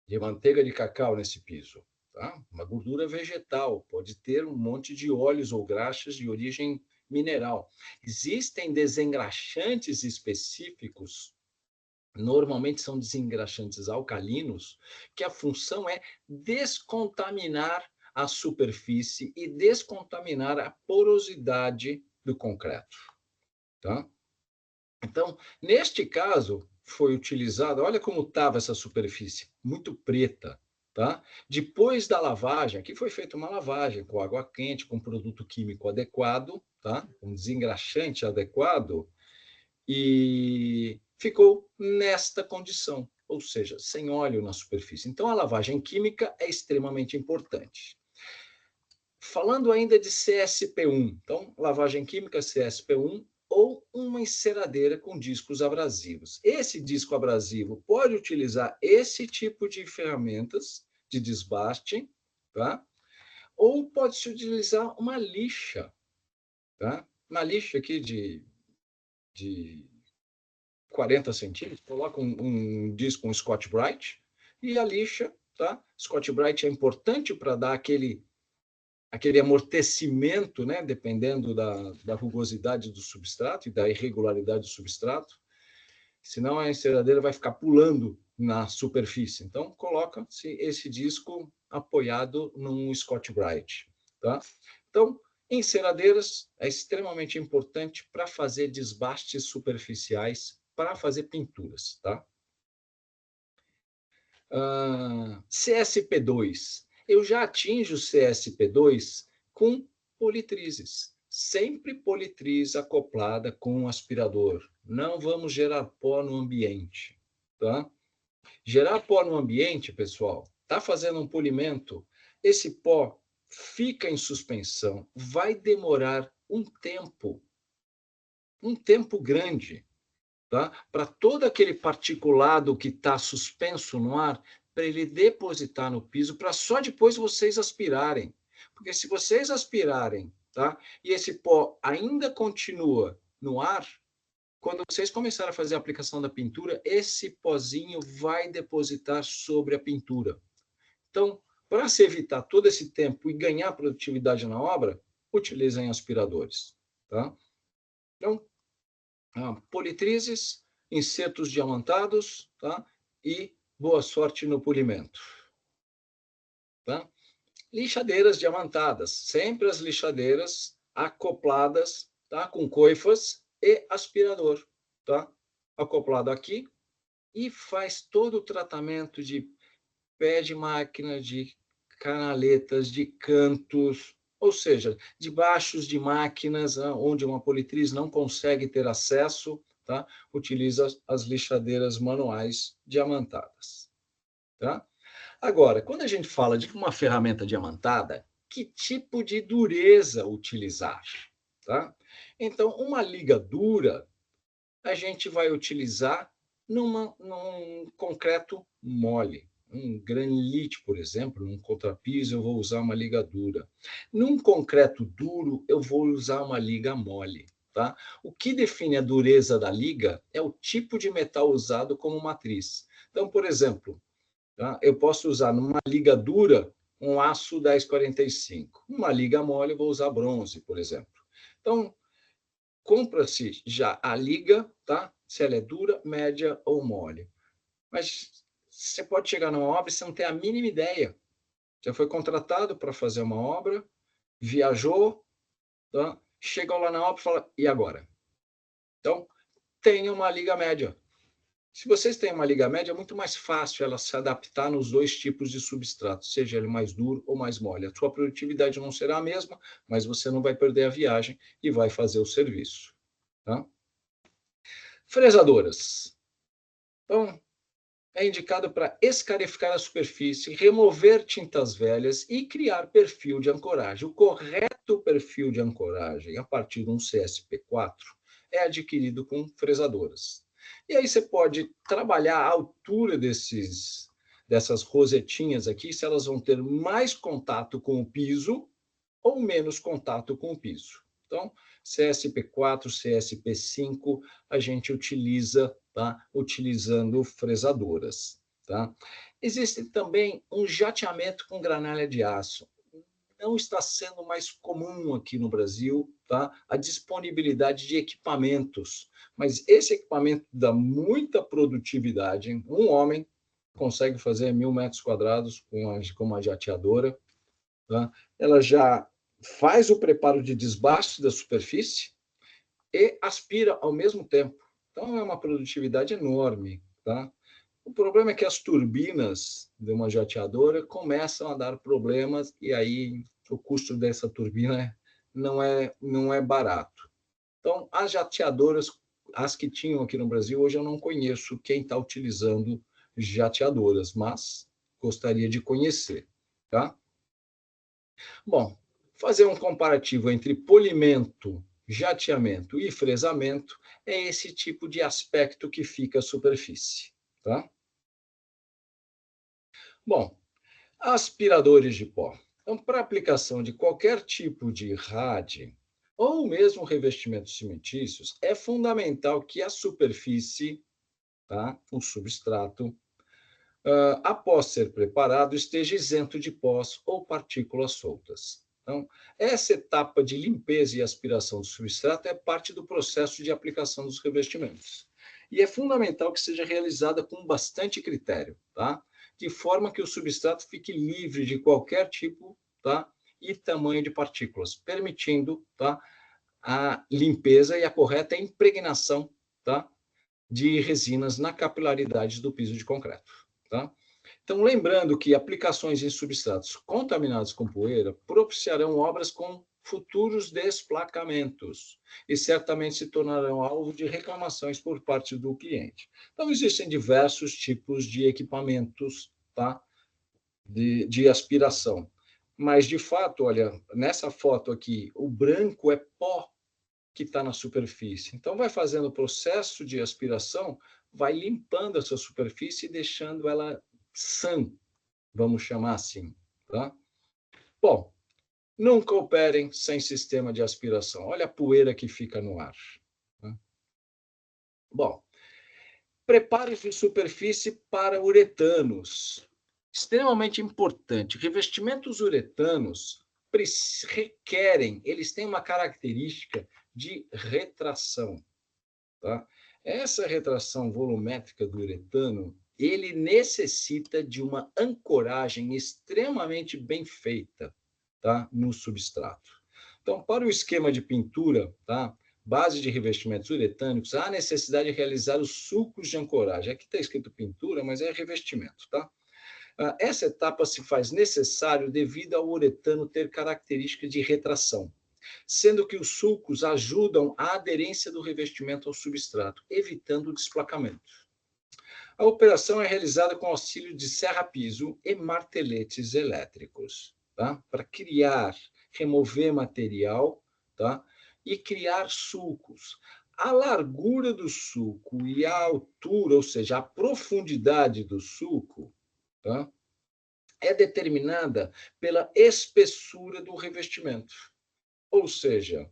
de manteiga de cacau nesse piso. Tá? Uma gordura vegetal, pode ter um monte de óleos ou graxas de origem mineral. Existem desengraxantes específicos, normalmente são desengraxantes alcalinos, que a função é descontaminar a superfície e descontaminar a porosidade do concreto. Tá? Então, neste caso, foi utilizado, olha como estava essa superfície, muito preta. Tá? Depois da lavagem, aqui foi feita uma lavagem com água quente, com produto químico adequado, tá? Um desengraxante adequado, e ficou nesta condição, ou seja, sem óleo na superfície. Então, a lavagem química é extremamente importante. Falando ainda de CSP1, então, lavagem química CSP1 ou uma enceradeira com discos abrasivos. Esse disco abrasivo pode utilizar esse tipo de ferramentas de desbaste, tá? Ou pode-se utilizar uma lixa, tá? Uma lixa aqui de 40 centímetros, coloca um disco, um Scotch-Brite, e a lixa, tá? Scotch-Brite é importante para dar aquele amortecimento, né? Dependendo da rugosidade do substrato e da irregularidade do substrato, senão a enceradeira vai ficar pulando na superfície. Então, coloca-se esse disco apoiado num Scotch-Brite, tá? Então, enceradeiras é extremamente importante para fazer desbastes superficiais, para fazer pinturas, tá? CSP2. Eu já atinjo CSP2 com politrizes. Sempre politriz acoplada com um aspirador. Não vamos gerar pó no ambiente, tá? Gerar pó no ambiente, pessoal, tá fazendo um polimento, esse pó fica em suspensão, vai demorar um tempo grande, tá? Para todo aquele particulado que está suspenso no ar, para ele depositar no piso, para só depois vocês aspirarem. Porque se vocês aspirarem, tá? E esse pó ainda continua no ar, quando vocês começarem a fazer a aplicação da pintura, esse pozinho vai depositar sobre a pintura. Então, para se evitar todo esse tempo e ganhar produtividade na obra, utilizem aspiradores, tá? Então, politrizes, insetos diamantados, tá? E boa sorte no polimento. Tá? lixadeiras diamantadas, sempre as lixadeiras acopladas, tá? Com coifas e aspirador, tá? Acoplado aqui, e faz todo o tratamento de pé de máquina, de canaletas, de cantos, ou seja, de baixos de máquinas onde uma politriz não consegue ter acesso, tá? Utiliza as lixadeiras manuais diamantadas, tá? Agora, quando a gente fala de uma ferramenta diamantada, que tipo de dureza utilizar, tá? Então, uma liga dura a gente vai utilizar num concreto mole. Um granilite, por exemplo, num contrapiso, eu vou usar uma liga dura. Num concreto duro, eu vou usar uma liga mole. Tá? O que define a dureza da liga é o tipo de metal usado como matriz. Então, por exemplo, tá? Eu posso usar numa liga dura um aço 1045. Uma liga mole, eu vou usar bronze, por exemplo. Então, compra-se já a liga, tá? Se ela é dura, média ou mole. Mas você pode chegar numa obra e você não tem a mínima ideia. Você foi contratado para fazer uma obra, viajou, tá? Chegou lá na obra e fala, e agora? Então, tenha uma liga média. Se vocês têm uma liga média, é muito mais fácil ela se adaptar nos dois tipos de substrato, seja ele mais duro ou mais mole. A sua produtividade não será a mesma, mas você não vai perder a viagem e vai fazer o serviço. Tá? Fresadoras. Então, é indicado para escarificar a superfície, remover tintas velhas e criar perfil de ancoragem. O correto perfil de ancoragem, a partir de um CSP4, é adquirido com fresadoras. E aí você pode trabalhar a altura dessas rosetinhas aqui, se elas vão ter mais contato com o piso ou menos contato com o piso. Então, CSP4, CSP5, a gente utiliza, tá? Utilizando fresadoras, tá? Existe também um jateamento com granalha de aço. Não está sendo mais comum aqui no Brasil, tá? A disponibilidade de equipamentos, mas esse equipamento dá muita produtividade. Um homem consegue fazer 1.000 metros quadrados com uma jateadora, tá? Ela já faz o preparo de desbaste da superfície e aspira ao mesmo tempo. Então, é uma produtividade enorme. Tá? O problema é que as turbinas de uma jateadora começam a dar problemas e aí o custo dessa turbina não é barato. Então, as jateadoras, as que tinham aqui no Brasil, hoje eu não conheço quem está utilizando jateadoras, mas gostaria de conhecer. Tá? Bom, fazer um comparativo entre polimento, jateamento e fresamento é esse tipo de aspecto que fica à superfície. Tá? Bom, aspiradores de pó. Então, para aplicação de qualquer tipo de RAD, ou mesmo revestimentos cimentícios, é fundamental que a superfície, tá, o substrato, após ser preparado, esteja isento de pós ou partículas soltas. Então, essa etapa de limpeza e aspiração do substrato é parte do processo de aplicação dos revestimentos. E é fundamental que seja realizada com bastante critério, tá? De forma que o substrato fique livre de qualquer tipo, tá? E tamanho de partículas, permitindo, tá? A limpeza e a correta impregnação, tá? De resinas na capilaridade do piso de concreto, tá? Então, lembrando que aplicações em substratos contaminados com poeira propiciarão obras com futuros desplacamentos e certamente se tornarão alvo de reclamações por parte do cliente. Então, existem diversos tipos de equipamentos, tá? De aspiração. Mas, de fato, olha, nessa foto aqui, o branco é pó que está na superfície. Então, vai fazendo o processo de aspiração, vai limpando essa superfície e deixando ela sã, vamos chamar assim. Tá? Bom, nunca operem sem sistema de aspiração. Olha a poeira que fica no ar. Tá? Bom, preparos de superfície para uretanos. Extremamente importante. Revestimentos uretanos requerem, eles têm uma característica de retração. Tá? Essa retração volumétrica do uretano ele necessita de uma ancoragem extremamente bem feita, tá, no substrato. Então, para o esquema de pintura, tá, base de revestimentos uretânicos, há necessidade de realizar os sulcos de ancoragem. Aqui está escrito pintura, mas é revestimento, tá? Essa etapa se faz necessário devido ao uretano ter características de retração, sendo que os sulcos ajudam a aderência do revestimento ao substrato, evitando o desplacamento. A operação é realizada com auxílio de serra-piso e marteletes elétricos, tá? Para criar, remover material, tá? E criar sulcos. A largura do sulco e a altura, ou seja, a profundidade do sulco, tá? É determinada pela espessura do revestimento. Ou seja,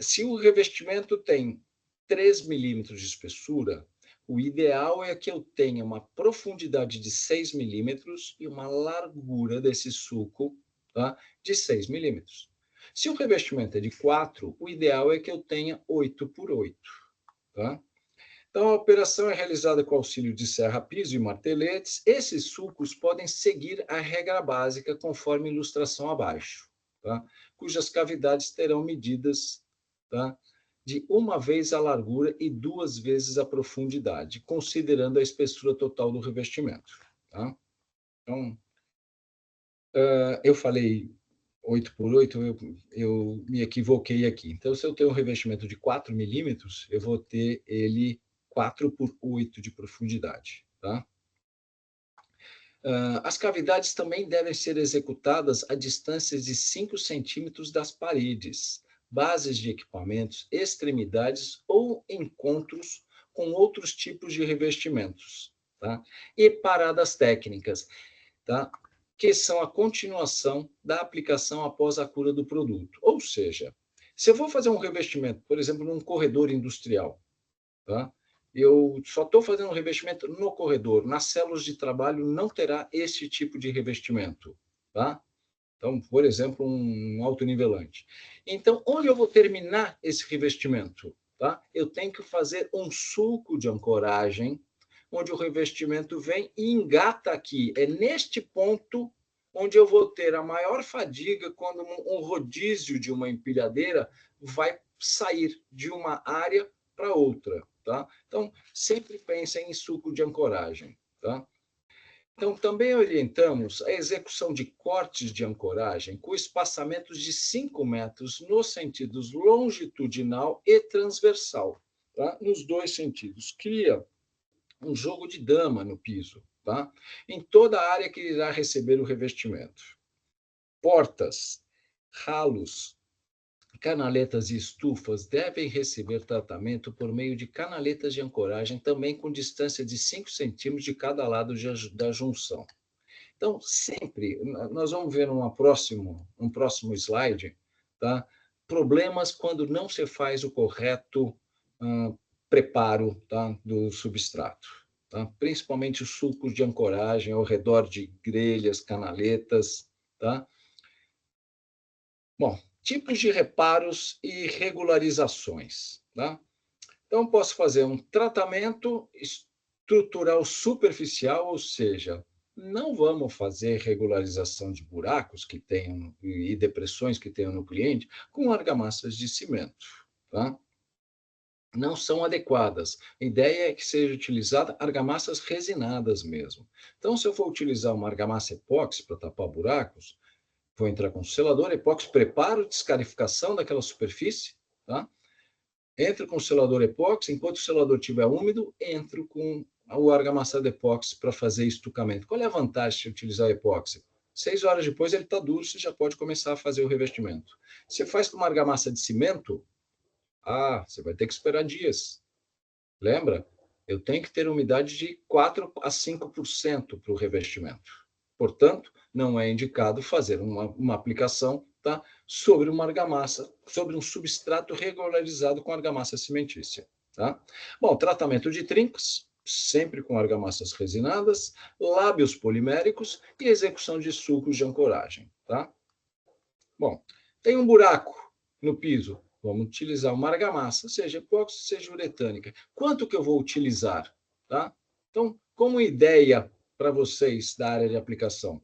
se o revestimento tem 3 milímetros de espessura, o ideal é que eu tenha uma profundidade de 6 milímetros e uma largura desse sulco, tá, de 6 milímetros. Se o revestimento é de 4, o ideal é que eu tenha 8 por 8. Tá? Então, a operação é realizada com auxílio de serra-piso e marteletes. Esses sulcos podem seguir a regra básica conforme a ilustração abaixo, tá? Cujas cavidades terão medidas, tá, de 1 vez a largura e 2 vezes a profundidade, considerando a espessura total do revestimento. Tá? Então, eu falei 8 por 8, eu me equivoquei aqui. Então, se eu tenho um revestimento de 4 milímetros, eu vou ter ele 4 por 8 de profundidade. Tá? As cavidades também devem ser executadas a distâncias de 5 centímetros das paredes, bases de equipamentos, extremidades ou encontros com outros tipos de revestimentos. Tá? E paradas técnicas, tá? Que são a continuação da aplicação após a cura do produto. Ou seja, se eu vou fazer um revestimento, por exemplo, num corredor industrial, tá? Eu só estou fazendo um revestimento no corredor, nas células de trabalho não terá esse tipo de revestimento. Tá? Então, por exemplo, um autonivelante. Então, onde eu vou terminar esse revestimento? Tá? Eu tenho que fazer um sulco de ancoragem, onde o revestimento vem e engata aqui. É neste ponto onde eu vou ter a maior fadiga quando um rodízio de uma empilhadeira vai sair de uma área para outra. Tá? Então, sempre pensem em sulco de ancoragem. Tá? Então, também orientamos a execução de cortes de ancoragem com espaçamentos de 5 metros nos sentidos longitudinal e transversal, tá? Nos dois sentidos. Cria um jogo de dama no piso, tá? Em toda a área que irá receber o revestimento. Portas, ralos, canaletas e estufas devem receber tratamento por meio de canaletas de ancoragem, também com distância de 5 centímetros de cada lado da junção. Então, sempre, nós vamos ver um próximo slide, tá? Problemas quando não se faz o correto preparo, tá, do substrato. Tá? Principalmente os sulcos de ancoragem ao redor de grelhas, canaletas. Tá? Bom, tipos de reparos e regularizações. Tá? Então, posso fazer um tratamento estrutural superficial, ou seja, não vamos fazer regularização de buracos que tenham e depressões que tenham no cliente com argamassas de cimento. Tá? Não são adequadas. A ideia é que seja utilizada argamassas resinadas mesmo. Então, se eu for utilizar uma argamassa epóxi para tapar buracos, vou entrar com selador epóxi, preparo descarificação daquela superfície, tá? Entro com o selador epóxi, enquanto o selador estiver úmido, entro com o argamassado epóxi para fazer estucamento. Qual é a vantagem de utilizar o epóxi? 6 horas depois ele está duro, você já pode começar a fazer o revestimento. Você faz com uma argamassa de cimento, você vai ter que esperar dias. Lembra? Eu tenho que ter umidade de 4 a 5% para o revestimento. Portanto, não é indicado fazer uma aplicação, tá, sobre uma argamassa, sobre um substrato regularizado com argamassa cimentícia. Tá? Bom, tratamento de trincas, sempre com argamassas resinadas, lábios poliméricos e execução de sulcos de ancoragem. Tá? Bom, tem um buraco no piso. Vamos utilizar uma argamassa, seja epóxi, seja uretânica. Quanto que eu vou utilizar? Tá? Então, como ideia para vocês da área de aplicação,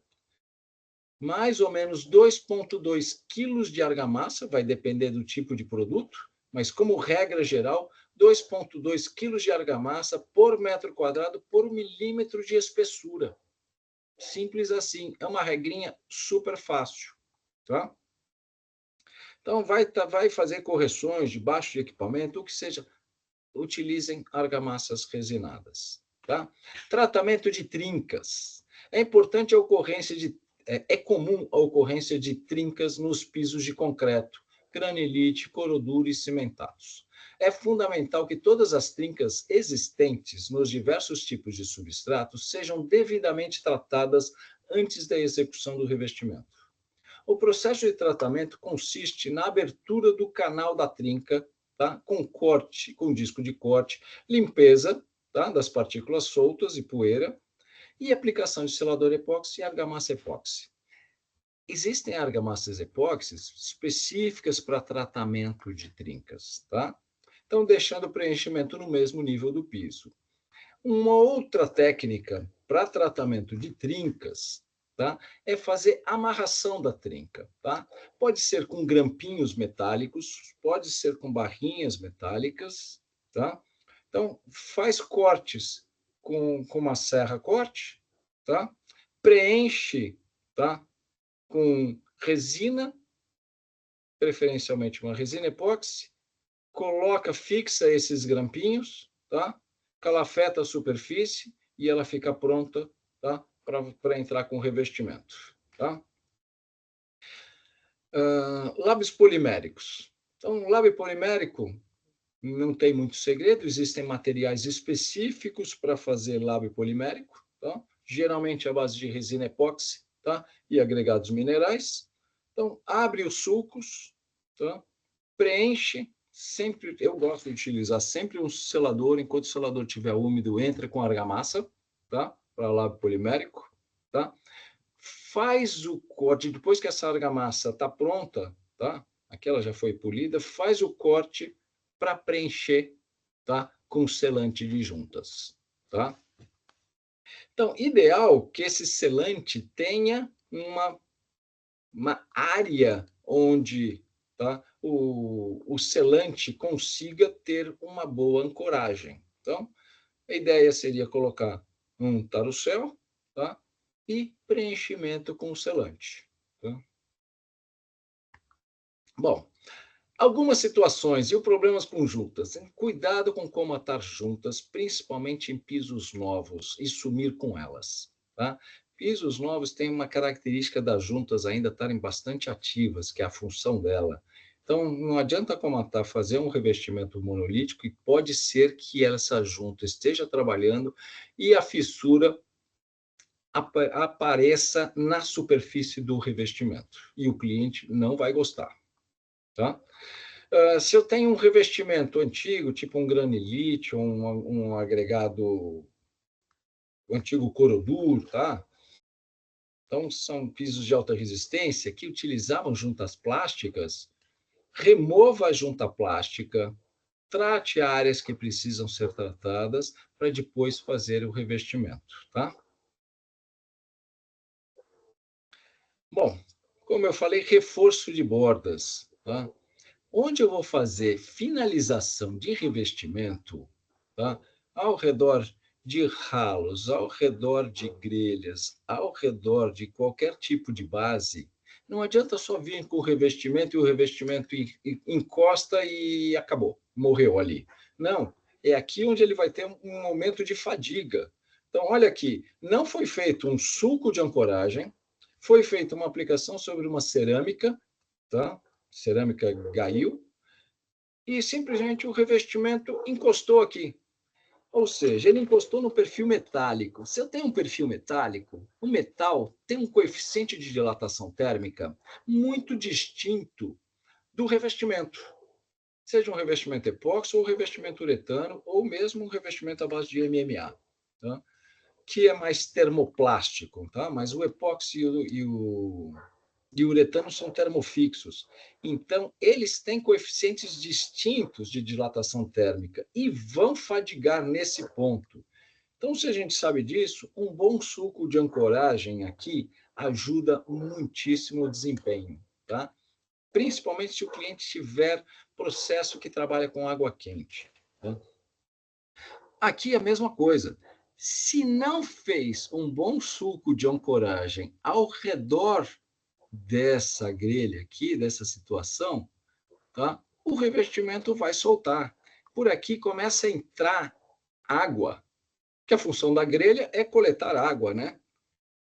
mais ou menos 2,2 quilos de argamassa, vai depender do tipo de produto, mas como regra geral, 2,2 quilos de argamassa por metro quadrado por milímetro de espessura. Simples assim, é uma regrinha super fácil, tá? Então, vai fazer correções debaixo de equipamento, o que seja, utilizem argamassas resinadas, tá? Tratamento de trincas. É importante a ocorrência de é comum a ocorrência de trincas nos pisos de concreto, granilite, coroduro e cimentados. É fundamental que todas as trincas existentes nos diversos tipos de substratos sejam devidamente tratadas antes da execução do revestimento. O processo de tratamento consiste na abertura do canal da trinca, tá? Com corte, com disco de corte, limpeza, tá? Das partículas soltas e poeira, e aplicação de selador epóxi e argamassa epóxi. Existem argamassas epóxis específicas para tratamento de trincas, tá? Então, deixando o preenchimento no mesmo nível do piso. Uma outra técnica para tratamento de trincas, tá, é fazer amarração da trinca. Tá? Pode ser com grampinhos metálicos, pode ser com barrinhas metálicas. Tá? Então, faz cortes com uma serra corte, tá? Preenche, tá, com resina, preferencialmente uma resina epóxi, coloca, fixa esses grampinhos, tá? Calafeta a superfície e ela fica pronta, tá? Para entrar com revestimento, tá? Lábios poliméricos. Então, lábio polimérico não tem muito segredo, existem materiais específicos para fazer lábio polimérico, tá? Geralmente à base de resina epóxi, tá? E agregados minerais. Então, abre os sulcos, tá? Preenche sempre, eu gosto de utilizar sempre um selador, enquanto o selador estiver úmido, entra com argamassa, tá? Para lábio polimérico, tá? Faz o corte, depois que essa argamassa está pronta, tá? Aquela já foi polida, faz o corte para preencher, tá? Com selante de juntas, tá? Então, ideal que esse selante tenha uma área onde, tá, o selante consiga ter uma boa ancoragem. Então, a ideia seria colocar um tarucel, tá, e preenchimento com selante. Tá? Bom, algumas situações e problemas com juntas. Cuidado com como atar juntas, principalmente em pisos novos, e sumir com elas. Tá? Pisos novos têm uma característica das juntas ainda estarem bastante ativas, que é a função dela. Então, não adianta comatar fazer um revestimento monolítico e pode ser que essa junta esteja trabalhando e a fissura apareça na superfície do revestimento. E o cliente não vai gostar. Tá? Se eu tenho um revestimento antigo, tipo um granilite, um agregado antigo coroduro, tá? Então, são pisos de alta resistência que utilizavam juntas plásticas, remova a junta plástica, trate áreas que precisam ser tratadas para depois fazer o revestimento, tá? Bom, como eu falei, reforço de bordas, tá? Onde eu vou fazer finalização de revestimento, tá? Ao redor de ralos, ao redor de grelhas, ao redor de qualquer tipo de base, não adianta só vir com o revestimento e o revestimento encosta e acabou, morreu ali. Não, é aqui onde ele vai ter um momento de fadiga. Então, olha aqui, não foi feito um sulco de ancoragem, foi feita uma aplicação sobre uma cerâmica, tá? Cerâmica Gail, e simplesmente o revestimento encostou aqui. Ou seja, ele encostou no perfil metálico. Se eu tenho um perfil metálico, o metal tem um coeficiente de dilatação térmica muito distinto do revestimento. Seja um revestimento epóxi ou revestimento uretano, ou mesmo um revestimento à base de MMA. Tá? Que é mais termoplástico, tá? Mas o epóxi e o uretano são termofixos. Então, eles têm coeficientes distintos de dilatação térmica e vão fadigar nesse ponto. Então, se a gente sabe disso, um bom suco de ancoragem aqui ajuda muitíssimo o desempenho, tá? Principalmente se o cliente tiver processo que trabalha com água quente, tá? Aqui é a mesma coisa. Se não fez um bom suco de ancoragem ao redor dessa grelha aqui, dessa situação, tá? O revestimento vai soltar. Por aqui começa a entrar água, que a função da grelha é coletar água, né?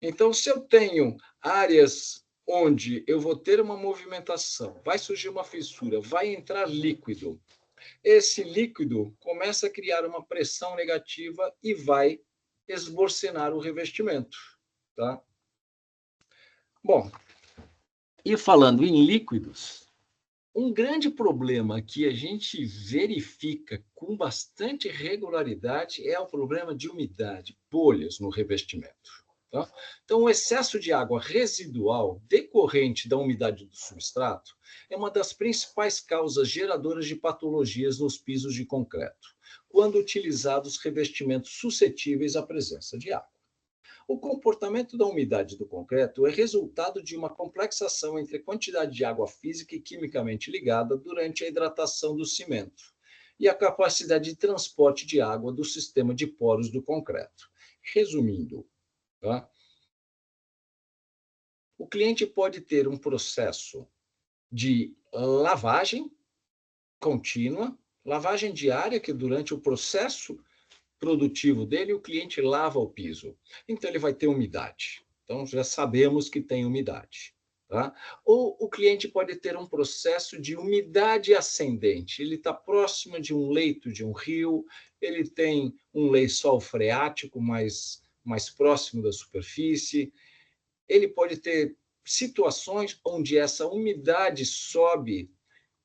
Então, se eu tenho áreas onde eu vou ter uma movimentação, vai surgir uma fissura, vai entrar líquido, esse líquido começa a criar uma pressão negativa e vai esborcenar o revestimento, tá? Bom, e falando em líquidos, um grande problema que a gente verifica com bastante regularidade é o problema de umidade, bolhas no revestimento. Tá? Então, o excesso de água residual decorrente da umidade do substrato é uma das principais causas geradoras de patologias nos pisos de concreto, quando utilizados revestimentos suscetíveis à presença de água. O comportamento da umidade do concreto é resultado de uma complexa ação entre a quantidade de água física e quimicamente ligada durante a hidratação do cimento e a capacidade de transporte de água do sistema de poros do concreto. Resumindo, tá? O cliente pode ter um processo de lavagem contínua, lavagem diária, que durante o processo produtivo dele, o cliente lava o piso. Então, ele vai ter umidade. Então, já sabemos que tem umidade. Tá? Ou o cliente pode ter um processo de umidade ascendente. Ele está próximo de um leito de um rio, ele tem um lençol freático mais próximo da superfície. Ele pode ter situações onde essa umidade sobe.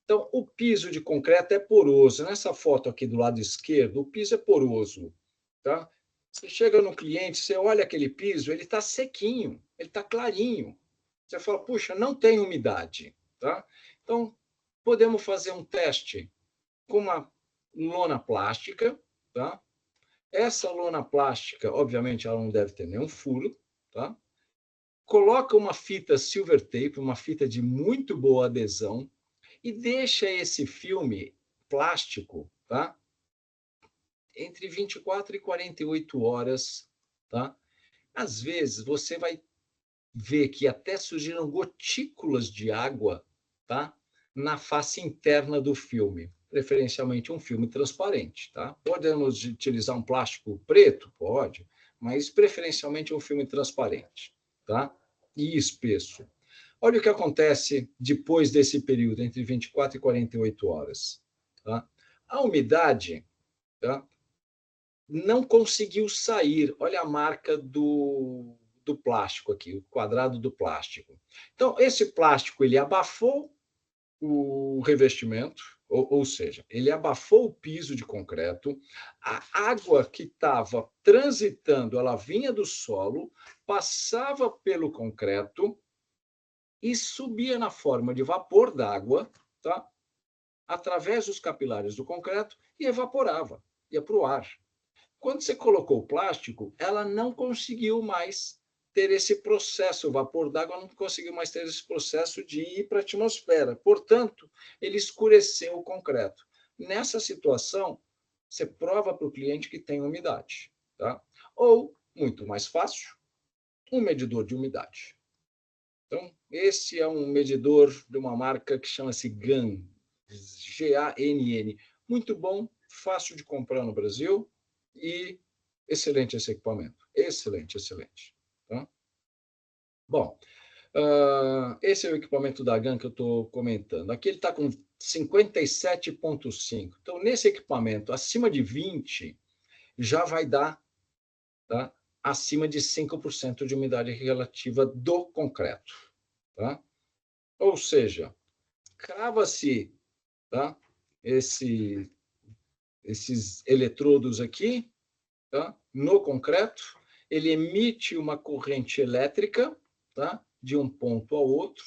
Então, o piso de concreto é poroso. Nessa foto aqui do lado esquerdo, o piso é poroso. Tá? Você chega no cliente, você olha aquele piso, ele está sequinho, ele está clarinho. Você fala, puxa, não tem umidade. Tá? Então, podemos fazer um teste com uma lona plástica. Tá? Essa lona plástica, obviamente, ela não deve ter nenhum furo. Tá? Coloca uma fita silver tape, uma fita de muito boa adesão, e deixa esse filme plástico, tá? Entre 24 e 48 horas, tá? Às vezes você vai ver que até surgiram gotículas de água, tá? Na face interna do filme, preferencialmente um filme transparente, tá? Podemos utilizar um plástico preto? Pode, mas preferencialmente um filme transparente, tá? E espesso. Olha o que acontece depois desse período, entre 24 e 48 horas. Tá? A umidade, tá, não conseguiu sair. Olha a marca do plástico aqui, o quadrado do plástico. Então, esse plástico ele abafou o revestimento, ou seja, ele abafou o piso de concreto, a água que estava transitando, ela vinha do solo, passava pelo concreto, e subia na forma de vapor d'água, tá? Através dos capilares do concreto e evaporava, ia para o ar. Quando você colocou o plástico, ela não conseguiu mais ter esse processo, o vapor d'água não conseguiu mais ter esse processo de ir para a atmosfera. Portanto, ele escureceu o concreto. Nessa situação, você prova para o cliente que tem umidade. Tá? Ou, muito mais fácil, um medidor de umidade. Então, esse é um medidor de uma marca que chama-se GAN, G-A-N-N. Muito bom, fácil de comprar no Brasil e excelente esse equipamento. Excelente, excelente. Tá? Bom, esse é o equipamento da GAN que eu estou comentando. Aqui ele está com 57,5. Então, nesse equipamento, acima de 20, já vai dar, tá, acima de 5% de umidade relativa do concreto. Tá? Ou seja, crava-se, tá, esses eletrodos aqui, tá, no concreto, ele emite uma corrente elétrica, tá, de um ponto ao outro,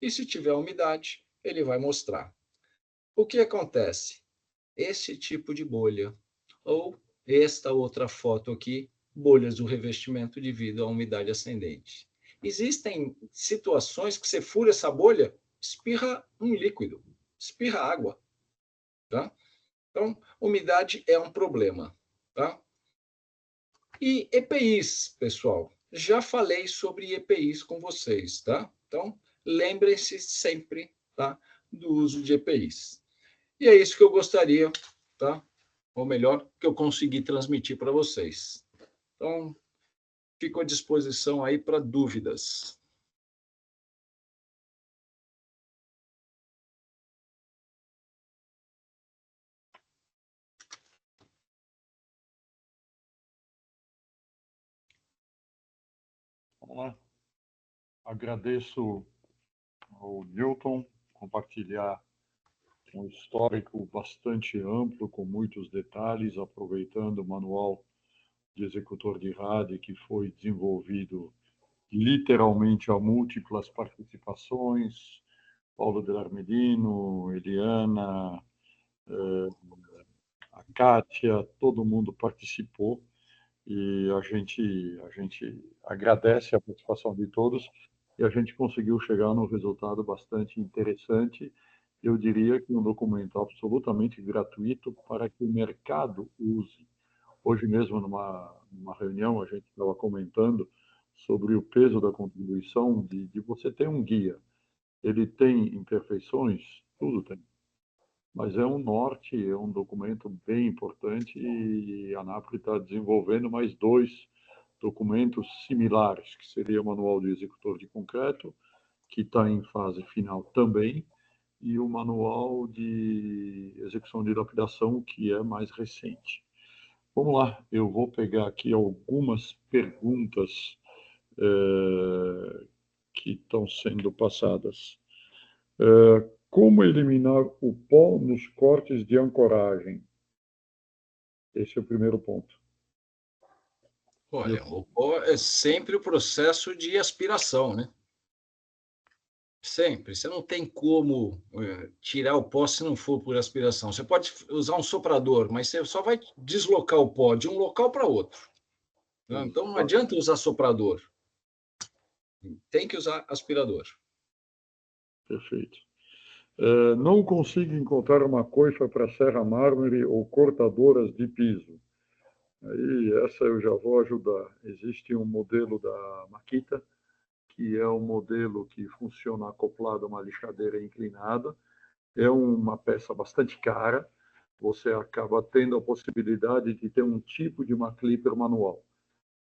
e se tiver umidade, ele vai mostrar. O que acontece? Esse tipo de bolha, ou esta outra foto aqui, bolhas do revestimento devido à umidade ascendente. Existem situações que você fura essa bolha, espirra um líquido, espirra água, tá? Então, umidade é um problema, tá? E EPIs, pessoal, já falei sobre EPIs com vocês, tá? Então, lembrem-se sempre, tá, do uso de EPIs. E é isso que eu gostaria, tá? Ou melhor, que eu consegui transmitir para vocês. Então, fico à disposição aí para dúvidas. Vamos lá. Agradeço ao Newton compartilhar um histórico bastante amplo, com muitos detalhes, aproveitando o manual de executor de rádio que foi desenvolvido literalmente a múltiplas participações, Paulo Delarmedino, Eliana, a Kátia, todo mundo participou e a gente agradece a participação de todos e a gente conseguiu chegar num resultado bastante interessante. Eu diria que um documento absolutamente gratuito para que o mercado use. Hoje mesmo, numa reunião, a gente estava comentando sobre o peso da contribuição de você ter um guia. Ele tem imperfeições? Tudo tem. Mas é um norte, é um documento bem importante e a NAPRE está desenvolvendo mais dois documentos similares, que seria o Manual de Executor de Concreto, que está em fase final também, e o Manual de Execução de Lapidação, que é mais recente. Vamos lá, eu vou pegar aqui algumas perguntas que estão sendo passadas. Como eliminar o pó nos cortes de ancoragem? Esse é o primeiro ponto. Olha, o pó é sempre o processo de aspiração, né? Sempre. Você não tem como tirar o pó se não for por aspiração. Você pode usar um soprador, mas você só vai deslocar o pó de um local para outro. Né? Então não adianta usar soprador. Tem que usar aspirador. Perfeito. Não consigo encontrar uma coifa para serra mármore ou cortadoras de piso. Aí, essa eu já vou ajudar. Existe um modelo da Makita, que é um modelo que funciona acoplado a uma lixadeira inclinada. É uma peça bastante cara. Você acaba tendo a possibilidade de ter um tipo de uma clipper manual.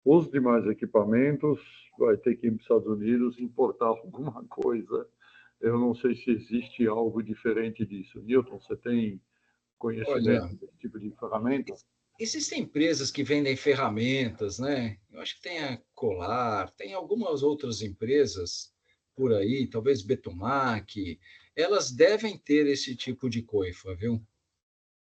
Os demais equipamentos, vai ter que ir para os Estados Unidos importar alguma coisa. Eu não sei se existe algo diferente disso. Newton, você tem conhecimento Olha, desse tipo de ferramenta? existem empresas que vendem ferramentas, né? Eu acho que tem a Colar, tem algumas outras empresas por aí, talvez Betomac, elas devem ter esse tipo de coifa, viu?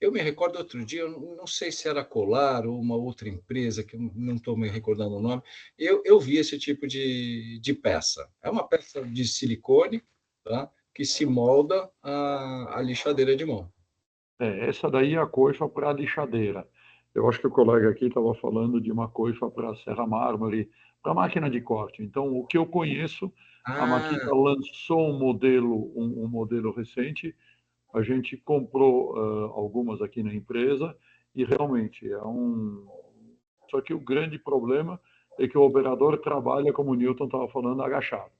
Eu me recordo outro dia, eu não sei se era Colar ou uma outra empresa, que eu não estou me recordando o nome, eu vi esse tipo de peça. É uma peça de silicone, tá? Que se molda a lixadeira de mão. Essa daí é a coifa para a lixadeira. Eu acho que o colega aqui estava falando de uma coifa para serra mármore, para máquina de corte. Então, o que eu conheço, a Makita Ah, lançou um modelo recente. A gente comprou algumas aqui na empresa e realmente é um. Só que o grande problema é que o operador trabalha, como o Newton estava falando, agachado.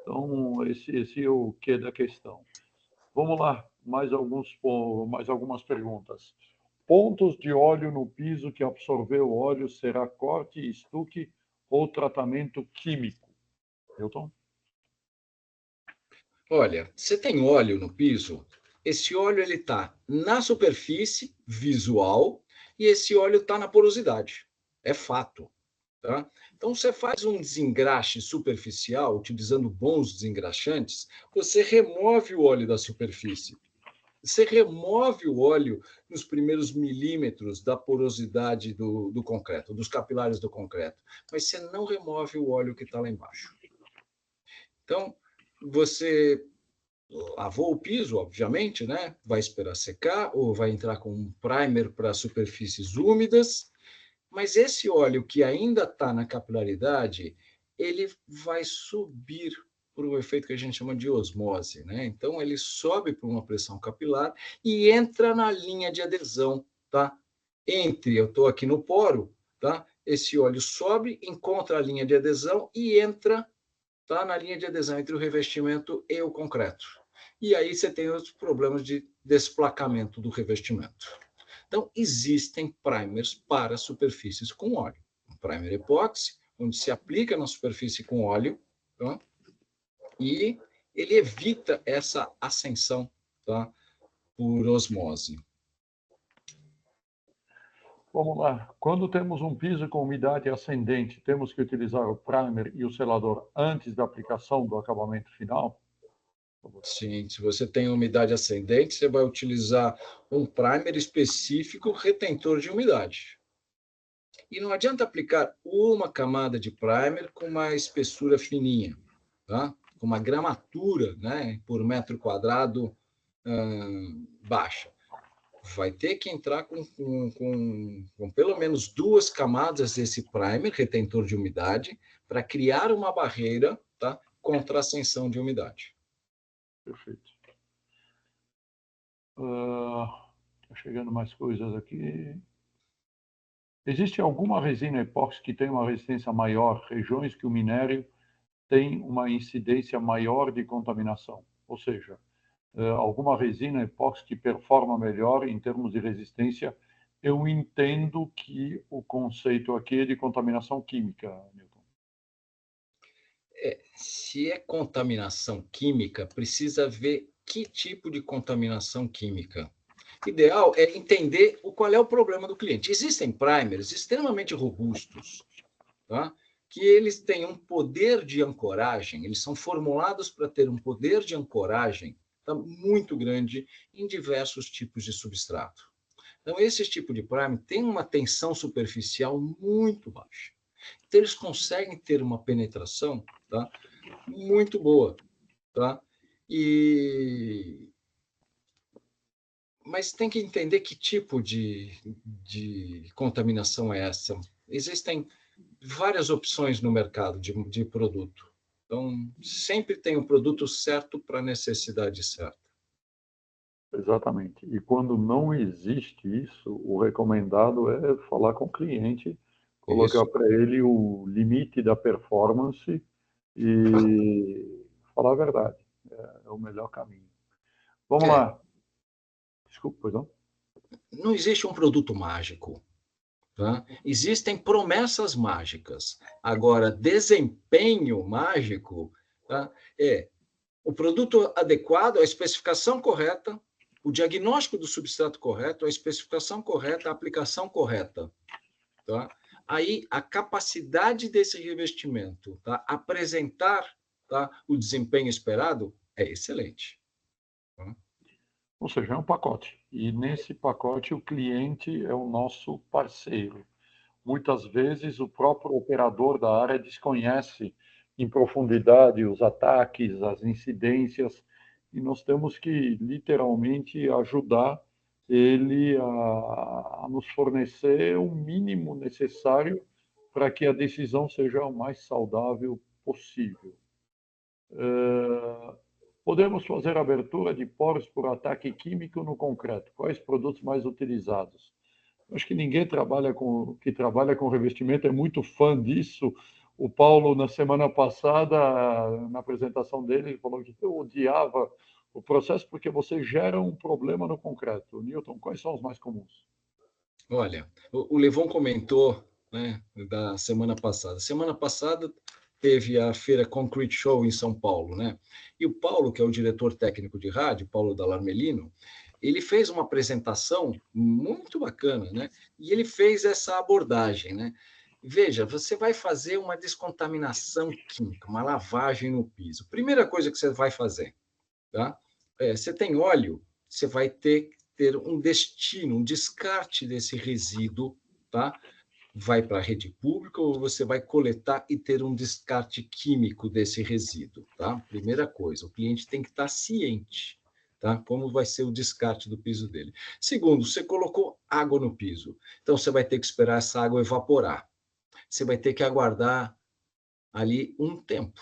Então, esse é o quê da questão. Vamos lá, mais algumas perguntas. Pontos de óleo no piso que absorveu o óleo será corte, estuque ou tratamento químico? Newton? olha, você tem óleo no piso, esse óleo ele está na superfície visual e esse óleo está na porosidade. É fato. Tá? Então, você faz um desengraxe superficial, utilizando bons desengraxantes, você remove o óleo da superfície. Você remove o óleo nos primeiros milímetros da porosidade do concreto, dos capilares do concreto, mas você não remove o óleo que está lá embaixo. Então, você lavou o piso, obviamente, né? Vai esperar secar ou vai entrar com um primer para superfícies úmidas Mas esse óleo que ainda está na capilaridade, ele vai subir por um efeito que a gente chama de osmose, né? Então, ele sobe por uma pressão capilar e entra na linha de adesão, tá? Eu estou aqui no poro, tá? Esse óleo sobe, encontra a linha de adesão e entra, tá, na linha de adesão entre o revestimento e o concreto. E aí você tem os problemas de desplacamento do revestimento. Então, existem primers para superfícies com óleo. Um primer epóxi, onde se aplica na superfície com óleo, tá? E ele evita essa ascensão, tá, por osmose. Vamos lá. Quando temos um piso com umidade ascendente, temos que utilizar o primer e o selador antes da aplicação do acabamento final? Sim, se você tem umidade ascendente, você vai utilizar um primer específico retentor de umidade. E não adianta aplicar uma camada de primer com uma espessura fininha, tá? Com uma gramatura, né, por metro quadrado baixa. Vai ter que entrar com pelo menos 2 camadas desse primer, retentor de umidade, para criar uma barreira, tá, contra a ascensão de umidade. Perfeito. Tá chegando mais coisas aqui. Existe alguma resina epóxi que tem uma resistência maior, regiões que o minério tem uma incidência maior de contaminação? Ou seja, alguma resina epóxi que performa melhor em termos de resistência? Eu entendo que o conceito aqui é de contaminação química, Newton. Se é contaminação química, precisa ver que tipo de contaminação química. O ideal é entender qual é o problema do cliente. Existem primers extremamente robustos, tá? Que eles têm um poder de ancoragem, eles são formulados para ter um poder de ancoragem, tá, muito grande em diversos tipos de substrato. Então, esse tipo de primer tem uma tensão superficial muito baixa. Então, eles conseguem ter uma penetração, tá, muito boa. Tá? Mas tem que entender que tipo de contaminação é essa. Existem várias opções no mercado de produto. Então, sempre tem o produto certo para a necessidade certa. Exatamente. E quando não existe isso, o recomendado é falar com o cliente, colocar Isso. para ele o limite da performance e falar a verdade. É o melhor caminho. Vamos É, lá. Desculpa, pois não? não existe um produto mágico. Tá? Existem promessas mágicas. Agora, desempenho mágico, tá, é o produto adequado, a especificação correta, o diagnóstico do substrato correto, a especificação correta, a aplicação correta. Tá? Aí, a capacidade desse revestimento, tá, apresentar, tá, o desempenho esperado é excelente. Tá? Ou seja, é um pacote. E nesse pacote o cliente é o nosso parceiro. Muitas vezes o próprio operador da área desconhece em profundidade os ataques, as incidências, e nós temos que literalmente ajudar ele a nos fornecer o mínimo necessário para que a decisão seja o mais saudável possível. Podemos fazer abertura de poros por ataque químico no concreto. Quais produtos mais utilizados? Acho que ninguém que trabalha com revestimento é muito fã disso. O Paulo, na semana passada, na apresentação dele, ele falou que eu odiava o processo porque você gera um problema no concreto. Newton, quais são os mais comuns? Olha, o Levon comentou, né, da semana passada. Semana passada teve a feira Concrete Show em São Paulo, né? E o Paulo, que é o diretor técnico de rádio, Paulo Dallarmelino, ele fez uma apresentação muito bacana, né? E ele fez essa abordagem, né? Veja, você vai fazer uma descontaminação química, uma lavagem no piso. Primeira coisa que você vai fazer, tá? Você tem óleo, você vai ter um destino, um descarte desse resíduo, tá? Vai para a rede pública ou você vai coletar e ter um descarte químico desse resíduo, tá? Primeira coisa, o cliente tem que estar ciente, tá? Como vai ser o descarte do piso dele. Segundo, você colocou água no piso. Então, você vai ter que esperar essa água evaporar. Você vai ter que aguardar ali um tempo.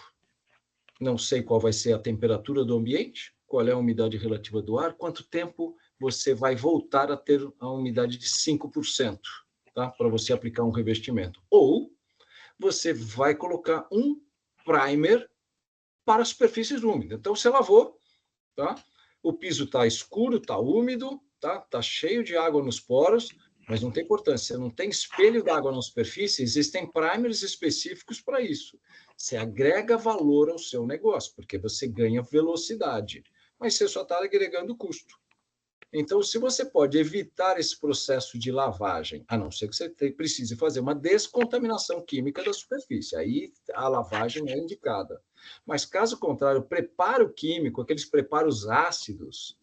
Não sei qual vai ser a temperatura do ambiente, qual é a umidade relativa do ar, quanto tempo você vai voltar a ter a umidade de 5%, tá? Para você aplicar um revestimento. Ou você vai colocar um primer para superfícies úmidas. Então, você lavou, tá? O piso está escuro, está úmido, tá? Tá cheio de água nos poros, mas não tem importância. Você não tem espelho d'água na superfície, existem primers específicos para isso. Você agrega valor ao seu negócio, porque você ganha velocidade, mas você só está agregando custo. Então, se você pode evitar esse processo de lavagem, a não ser que você precise fazer uma descontaminação química da superfície, aí a lavagem é indicada. Mas, caso contrário, preparo químico, aqueles preparos ácidos,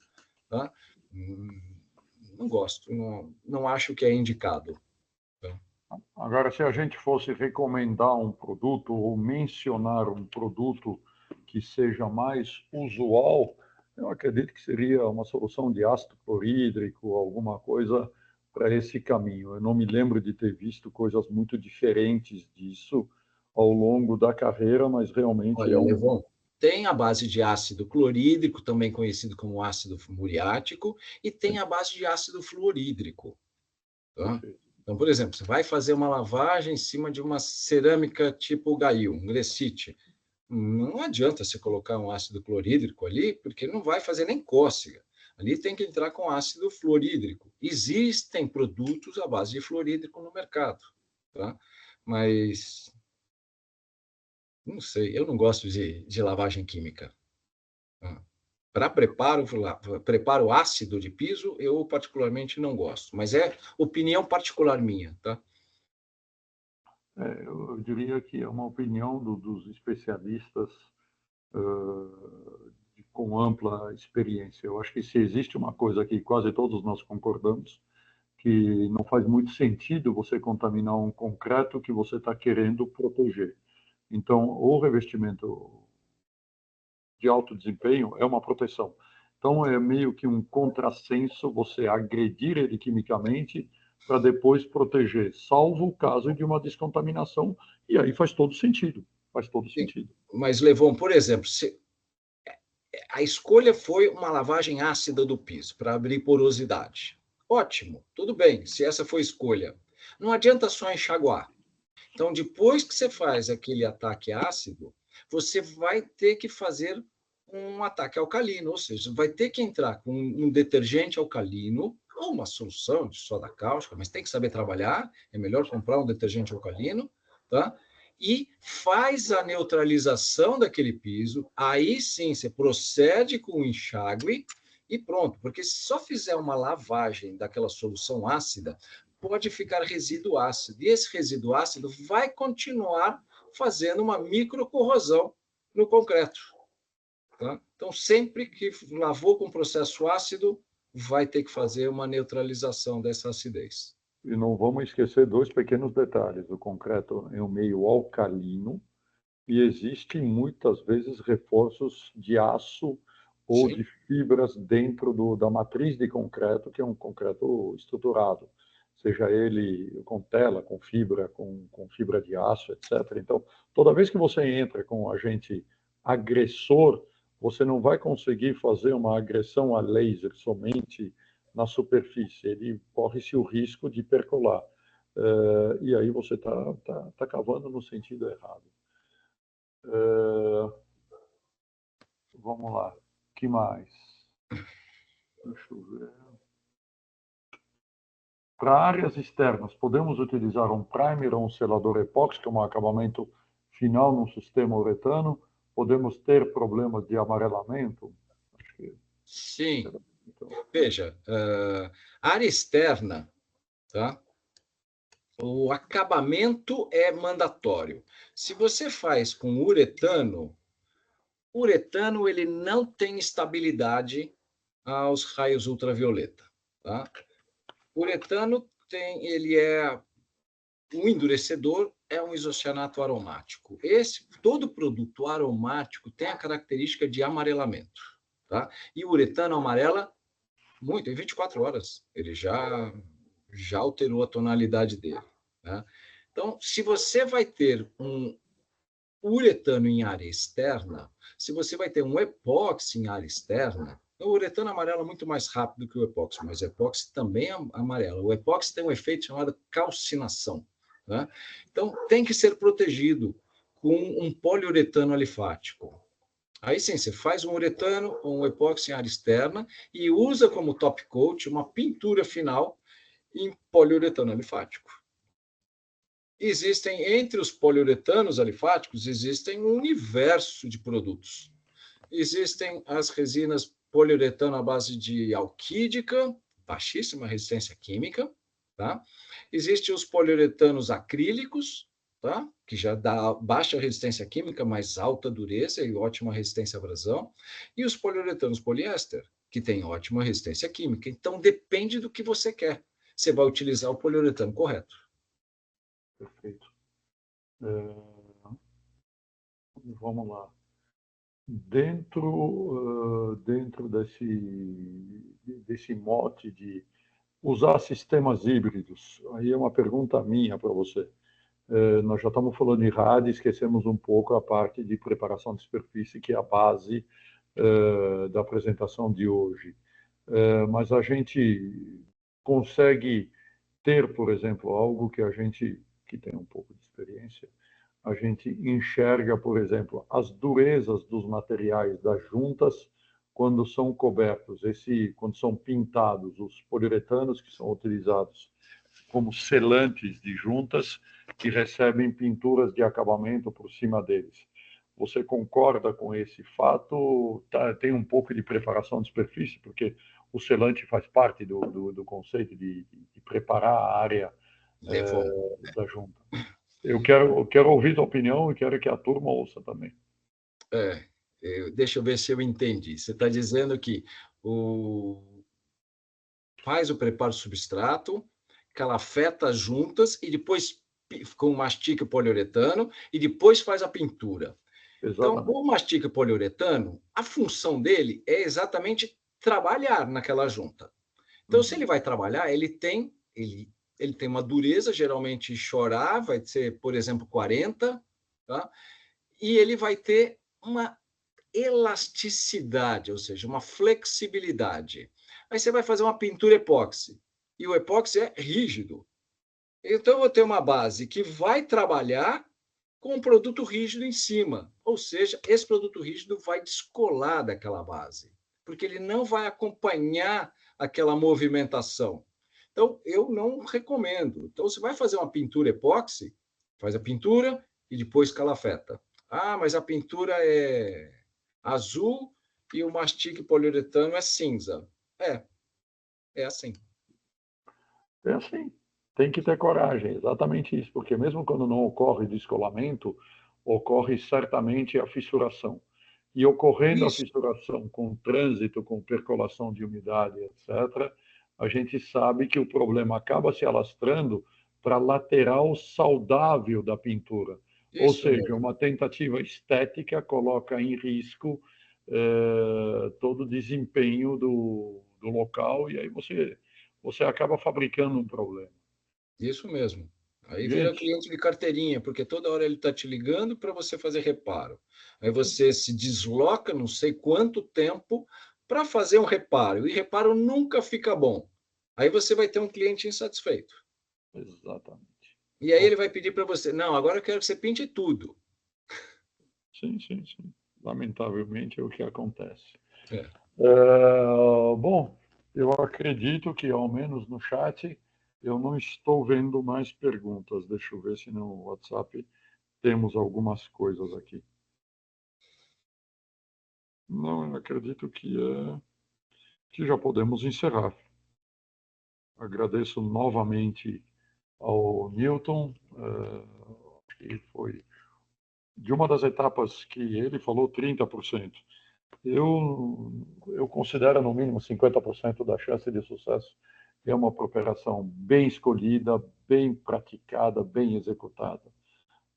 tá? Não gosto, não acho que é indicado. Tá? Agora, se a gente fosse recomendar um produto ou mencionar um produto que seja mais usual, eu acredito que seria uma solução de ácido clorídrico, alguma coisa para esse caminho. Eu não me lembro de ter visto coisas muito diferentes disso ao longo da carreira, mas realmente é Olha, um. Levon, tem a base de ácido clorídrico, também conhecido como ácido muriático, e tem a base de ácido fluorídrico. Tá? Perfeito. Então, por exemplo, você vai fazer uma lavagem em cima de uma cerâmica tipo Gail, um Grecite. Não adianta você colocar um ácido clorídrico ali, porque não vai fazer nem cócega. Ali tem que entrar com ácido fluorídrico. Existem produtos à base de fluorídrico no mercado, tá? Mas não sei, eu não gosto de lavagem química. Tá? Para preparo ácido de piso, eu particularmente não gosto, mas é opinião particular minha, tá? Eu diria que é uma opinião dos especialistas com ampla experiência. Eu acho que se existe uma coisa que quase todos nós concordamos, que não faz muito sentido você contaminar um concreto que você está querendo proteger. Então, o revestimento de alto desempenho é uma proteção. Então, é meio que um contrassenso você agredir ele quimicamente para depois proteger, salvo o caso de uma descontaminação, e aí faz todo sentido. Faz todo Sim. sentido. Mas, Levon, por exemplo, se a escolha foi uma lavagem ácida do piso para abrir porosidade. Ótimo, tudo bem, se essa foi a escolha. Não adianta só enxaguar. Então, depois que você faz aquele ataque ácido, você vai ter que fazer um ataque alcalino, ou seja, vai ter que entrar com um detergente alcalino ou uma solução de soda cáustica, mas tem que saber trabalhar, é melhor comprar um detergente alcalino, tá? E faz a neutralização daquele piso, aí sim você procede com o enxágue e pronto, porque se só fizer uma lavagem daquela solução ácida, pode ficar resíduo ácido, e esse resíduo ácido vai continuar fazendo uma microcorrosão no concreto. Tá? Então, sempre que lavou com processo ácido, vai ter que fazer uma neutralização dessa acidez. E não vamos esquecer dois pequenos detalhes. O concreto é um meio alcalino e existem muitas vezes reforços de aço ou Sim? de fibras dentro da matriz de concreto, que é um concreto estruturado, seja ele com tela, com fibra, com fibra de aço, etc. Então, toda vez que você entra com um agente agressor, você não vai conseguir fazer uma agressão a laser somente na superfície, ele corre-se o risco de percolar. E aí você está cavando no sentido errado. Vamos lá. Que mais? Deixa eu ver. Para áreas externas, podemos utilizar um primer ou um selador epóxi como acabamento final no sistema uretano? Podemos ter problemas de amarelamento? Acho que Sim. então, Veja, área externa, tá? O acabamento é mandatório. Se você faz com uretano ele não tem estabilidade aos raios ultravioleta, tá? Uretano ele é um endurecedor, é um isocianato aromático. Todo produto aromático tem a característica de amarelamento, tá? E o uretano amarela muito, em 24 horas. Ele já já alterou a tonalidade dele. Né? Então, se você vai ter um uretano em área externa, se você vai ter um epóxi em área externa, o uretano amarela é muito mais rápido que o epóxi, mas o epóxi também amarela. O epóxi tem um efeito chamado calcinação. Né? Então, tem que ser protegido com um poliuretano alifático. Aí sim, você faz um uretano ou um epóxi em área externa e usa como top coat uma pintura final em poliuretano alifático. Existem, entre os poliuretanos alifáticos, existem um universo de produtos. Existem as resinas poliuretano à base de alquídica, baixíssima resistência química, tá? Existem os poliuretanos acrílicos, tá? Que já dá baixa resistência química, mas alta dureza e ótima resistência à abrasão, e os poliuretanos poliéster, que têm ótima resistência química. Então, depende do que você quer. Você vai utilizar o poliuretano correto. Perfeito. Vamos lá. Dentro desse mote de usar sistemas híbridos, aí é uma pergunta minha para você. Nós já estamos falando de rádio, esquecemos um pouco a parte de preparação de superfície, que é a base da apresentação de hoje. Mas a gente consegue ter, por exemplo, algo que a gente, que tem um pouco de experiência, a gente enxerga, por exemplo, as durezas dos materiais das juntas quando são cobertos, quando são pintados, os poliuretanos que são utilizados como selantes de juntas que recebem pinturas de acabamento por cima deles. Você concorda com esse fato? Tem um pouco de preparação de superfície, porque o selante faz parte do conceito de preparar a área Levou. da junta. Eu quero ouvir tua opinião e quero que a turma ouça também. Deixa eu ver se eu entendi. Você está dizendo que faz o preparo do substrato, calafeta as juntas e depois com mastica poliuretano e depois faz a pintura. Então, Exatamente. o mastica poliuretano, a função dele é exatamente trabalhar naquela junta. Então, se ele vai trabalhar, ele tem uma dureza, geralmente chorar, vai ser, por exemplo, 40, tá? E ele vai ter uma elasticidade, ou seja, uma flexibilidade. Aí você vai fazer uma pintura epóxi, e o epóxi é rígido. Então, eu vou ter uma base que vai trabalhar com um produto rígido em cima. Ou seja, esse produto rígido vai descolar daquela base, porque ele não vai acompanhar aquela movimentação. Então, eu não recomendo. Então, você vai fazer uma pintura epóxi, faz a pintura e depois calafeta. Ah, mas a pintura é azul e o mastique poliuretano é cinza. É assim. É assim, tem que ter coragem, exatamente isso, porque mesmo quando não ocorre descolamento, ocorre certamente a fissuração. E ocorrendo a Isso, fissuração com trânsito, com percolação de umidade, etc., a gente sabe que o problema acaba se alastrando para a lateral saudável da pintura. Ou isso seja, mesmo. uma tentativa estética coloca em risco todo o desempenho do local, e aí você acaba fabricando um problema. Isso mesmo. Aí vira Gente, cliente de carteirinha, porque toda hora ele está te ligando para você fazer reparo. Aí você se desloca não sei quanto tempo para fazer um reparo, e reparo nunca fica bom. Aí você vai ter um cliente insatisfeito. exatamente. E aí ele Bom, vai pedir para você: não, agora eu quero que você pinte tudo. sim, sim, sim. Lamentavelmente é o que acontece. É. Bom, eu acredito que, ao menos no chat, eu não estou vendo mais perguntas. Deixa eu ver se no WhatsApp temos algumas coisas aqui. Não, eu acredito que já podemos encerrar. Agradeço novamente ao Newton, que foi de uma das etapas que ele falou 30%. Eu considero no mínimo 50% da chance de sucesso. É uma operação bem escolhida, bem praticada, bem executada.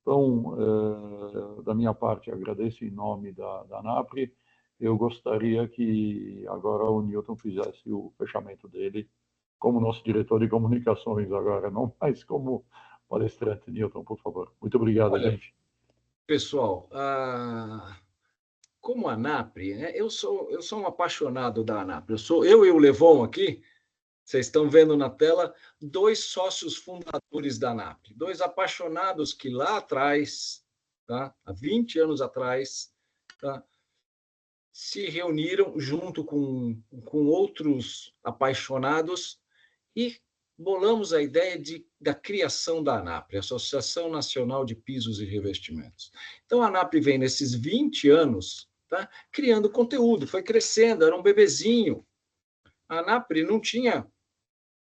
Então, da minha parte, agradeço em nome da NAPRE. Eu gostaria que agora o Newton fizesse o fechamento dele como nosso diretor de comunicações agora, não mais como palestrante. Newton, por favor. Muito obrigado, Olha, gente. pessoal, como a ANAPRE, né, eu sou um apaixonado da ANAPRE. Eu e o Levon aqui, vocês estão vendo na tela, dois sócios fundadores da ANAPRE, dois apaixonados que lá atrás, tá, há 20 anos atrás, tá, se reuniram junto com outros apaixonados e bolamos a ideia da criação da ANAPRE, Associação Nacional de Pisos e Revestimentos. Então, a ANAPRE vem nesses 20 anos, tá, criando conteúdo, foi crescendo, era um bebezinho. A ANAPRE não tinha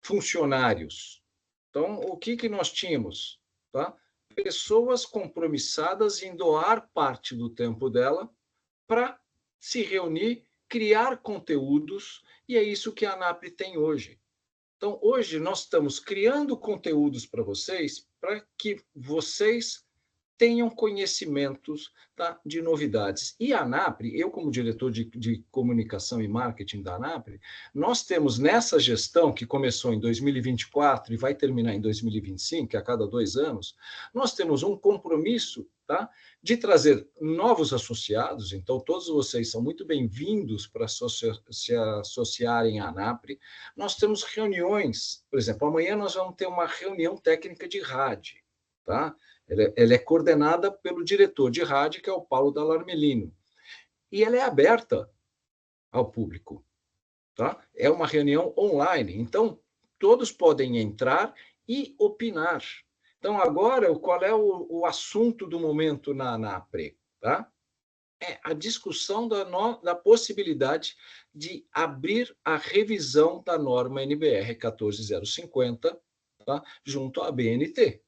funcionários. Então, o que nós tínhamos? Tá? Pessoas compromissadas em doar parte do tempo dela para se reunir, criar conteúdos, e é isso que a ANAPRE tem hoje. Então, hoje nós estamos criando conteúdos para que vocês tenham conhecimentos, tá, de novidades. E a ANAPRE, eu como diretor de comunicação e marketing da ANAPRE, nós temos nessa gestão, que começou em 2024 e vai terminar em 2025, que é a cada 2 anos, nós temos um compromisso, tá, de trazer novos associados. Então, todos vocês são muito bem-vindos para se associarem à ANAPRE. Nós temos reuniões, por exemplo, amanhã nós vamos ter uma reunião técnica de rádio, tá? Ela é coordenada pelo diretor de rádio, que é o Paulo Dallarmelino. E ela é aberta ao público. Tá? É uma reunião online. Então, todos podem entrar e opinar. Então, agora, qual é o assunto do momento na ANAPRE? Tá? É a discussão da possibilidade de abrir a revisão da norma NBR 14050, tá? Junto à BNT.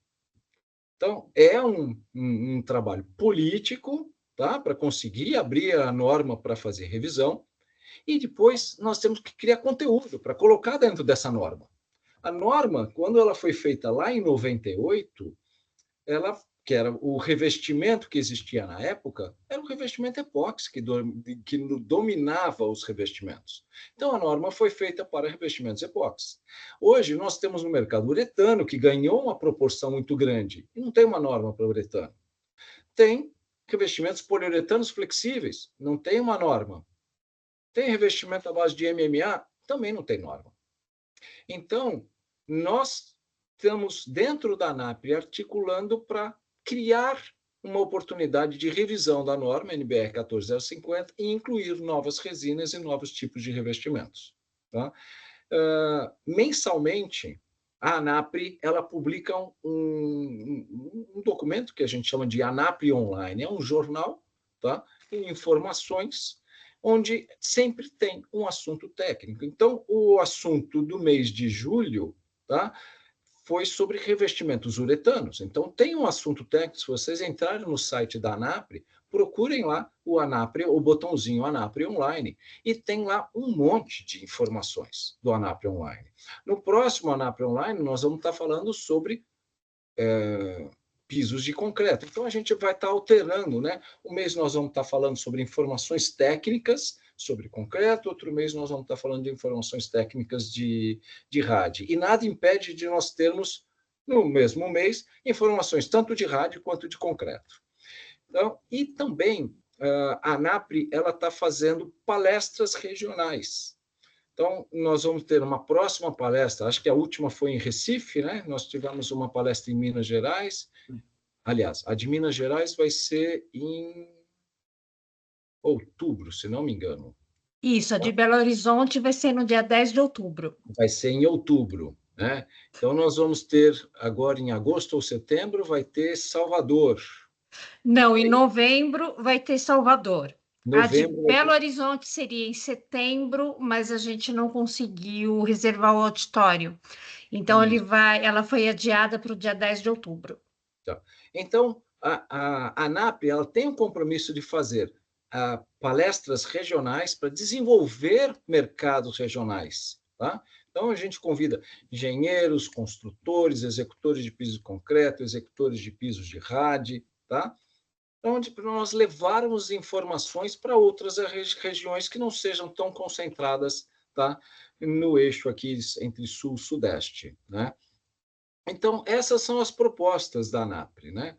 Então, é um trabalho político, tá? Para conseguir abrir a norma para fazer revisão, e depois nós temos que criar conteúdo para colocar dentro dessa norma. A norma, quando ela foi feita lá em 98, que era o revestimento que existia na época, era o revestimento epóxi que dominava os revestimentos. Então, a norma foi feita para revestimentos epóxi. Hoje, nós temos no mercado uretano, que ganhou uma proporção muito grande, e não tem uma norma para uretano. Tem revestimentos poliuretanos flexíveis, não tem uma norma. Tem revestimento à base de MMA, também não tem norma. Então, nós estamos dentro da ANAPRE articulando para criar uma oportunidade de revisão da norma NBR 14050 e incluir novas resinas e novos tipos de revestimentos. Tá? Mensalmente, a ANAPRE ela publica um documento que a gente chama de ANAPRE Online. É um jornal, tá, com informações, onde sempre tem um assunto técnico. Então, o assunto do mês de julho, tá, foi sobre revestimentos uretanos. Então, tem um assunto técnico. Se vocês entrarem no site da ANAPRE, procurem lá o ANAPRE, o botãozinho ANAPRE Online, e tem lá um monte de informações do ANAPRE Online. No próximo ANAPRE Online, nós vamos estar falando sobre pisos de concreto. Então, a gente vai estar alterando, né? Um mês nós vamos estar falando sobre informações técnicas sobre concreto, outro mês nós vamos estar falando de informações técnicas de rádio. E nada impede de nós termos, no mesmo mês, informações tanto de rádio quanto de concreto. Então, e também a ANAPRE está fazendo palestras regionais. Então, nós vamos ter uma próxima palestra, acho que a última foi em Recife, né? Nós tivemos uma palestra em Minas Gerais. Aliás, a de Minas Gerais vai ser em outubro, se não me engano. Isso, a de Belo Horizonte vai ser no dia 10 de outubro. Vai ser em outubro, né? Então, nós vamos ter, agora em agosto ou setembro, vai ter Salvador. Não, em novembro vai ter Salvador. A de Novembro vai Belo ter... Horizonte seria em setembro, mas a gente não conseguiu reservar o auditório. Então, ela foi adiada para o dia 10 de outubro. Tá. Então, a ANAPRE ela tem um compromisso de fazer palestras regionais para desenvolver mercados regionais. Tá? Então, a gente convida engenheiros, construtores, executores de piso de concreto, executores de pisos de rádio, tá? Onde para nós levarmos informações para outras regiões que não sejam tão concentradas tá? No eixo aqui entre sul e sudeste, né? Então, essas são as propostas da ANAPRE, né?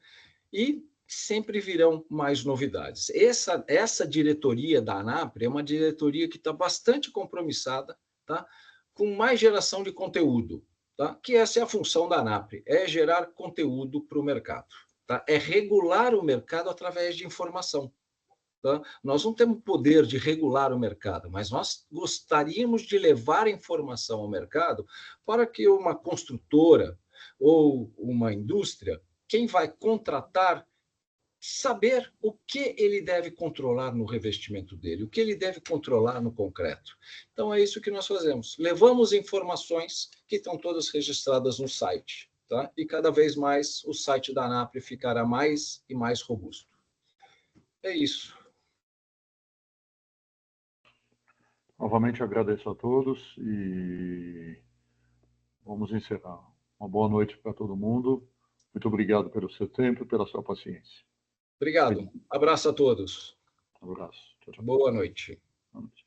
E sempre virão mais novidades. Essa diretoria da ANAPRE é uma diretoria que está bastante compromissada, tá? Com mais geração de conteúdo, tá? Que essa é a função da ANAPRE, é gerar conteúdo para o mercado, tá? É regular o mercado através de informação. Tá? Nós não temos poder de regular o mercado, mas nós gostaríamos de levar informação ao mercado para que uma construtora ou uma indústria, quem vai contratar, saber o que ele deve controlar no revestimento dele, o que ele deve controlar no concreto. Então, é isso que nós fazemos. Levamos informações que estão todas registradas no site, tá? E cada vez mais o site da ANAPRE ficará mais e mais robusto. É isso. Novamente agradeço a todos e vamos encerrar. Uma boa noite para todo mundo. Muito obrigado pelo seu tempo e pela sua paciência. Obrigado. Abraço a todos. Um abraço. Tchau, tchau. Boa noite. Boa noite.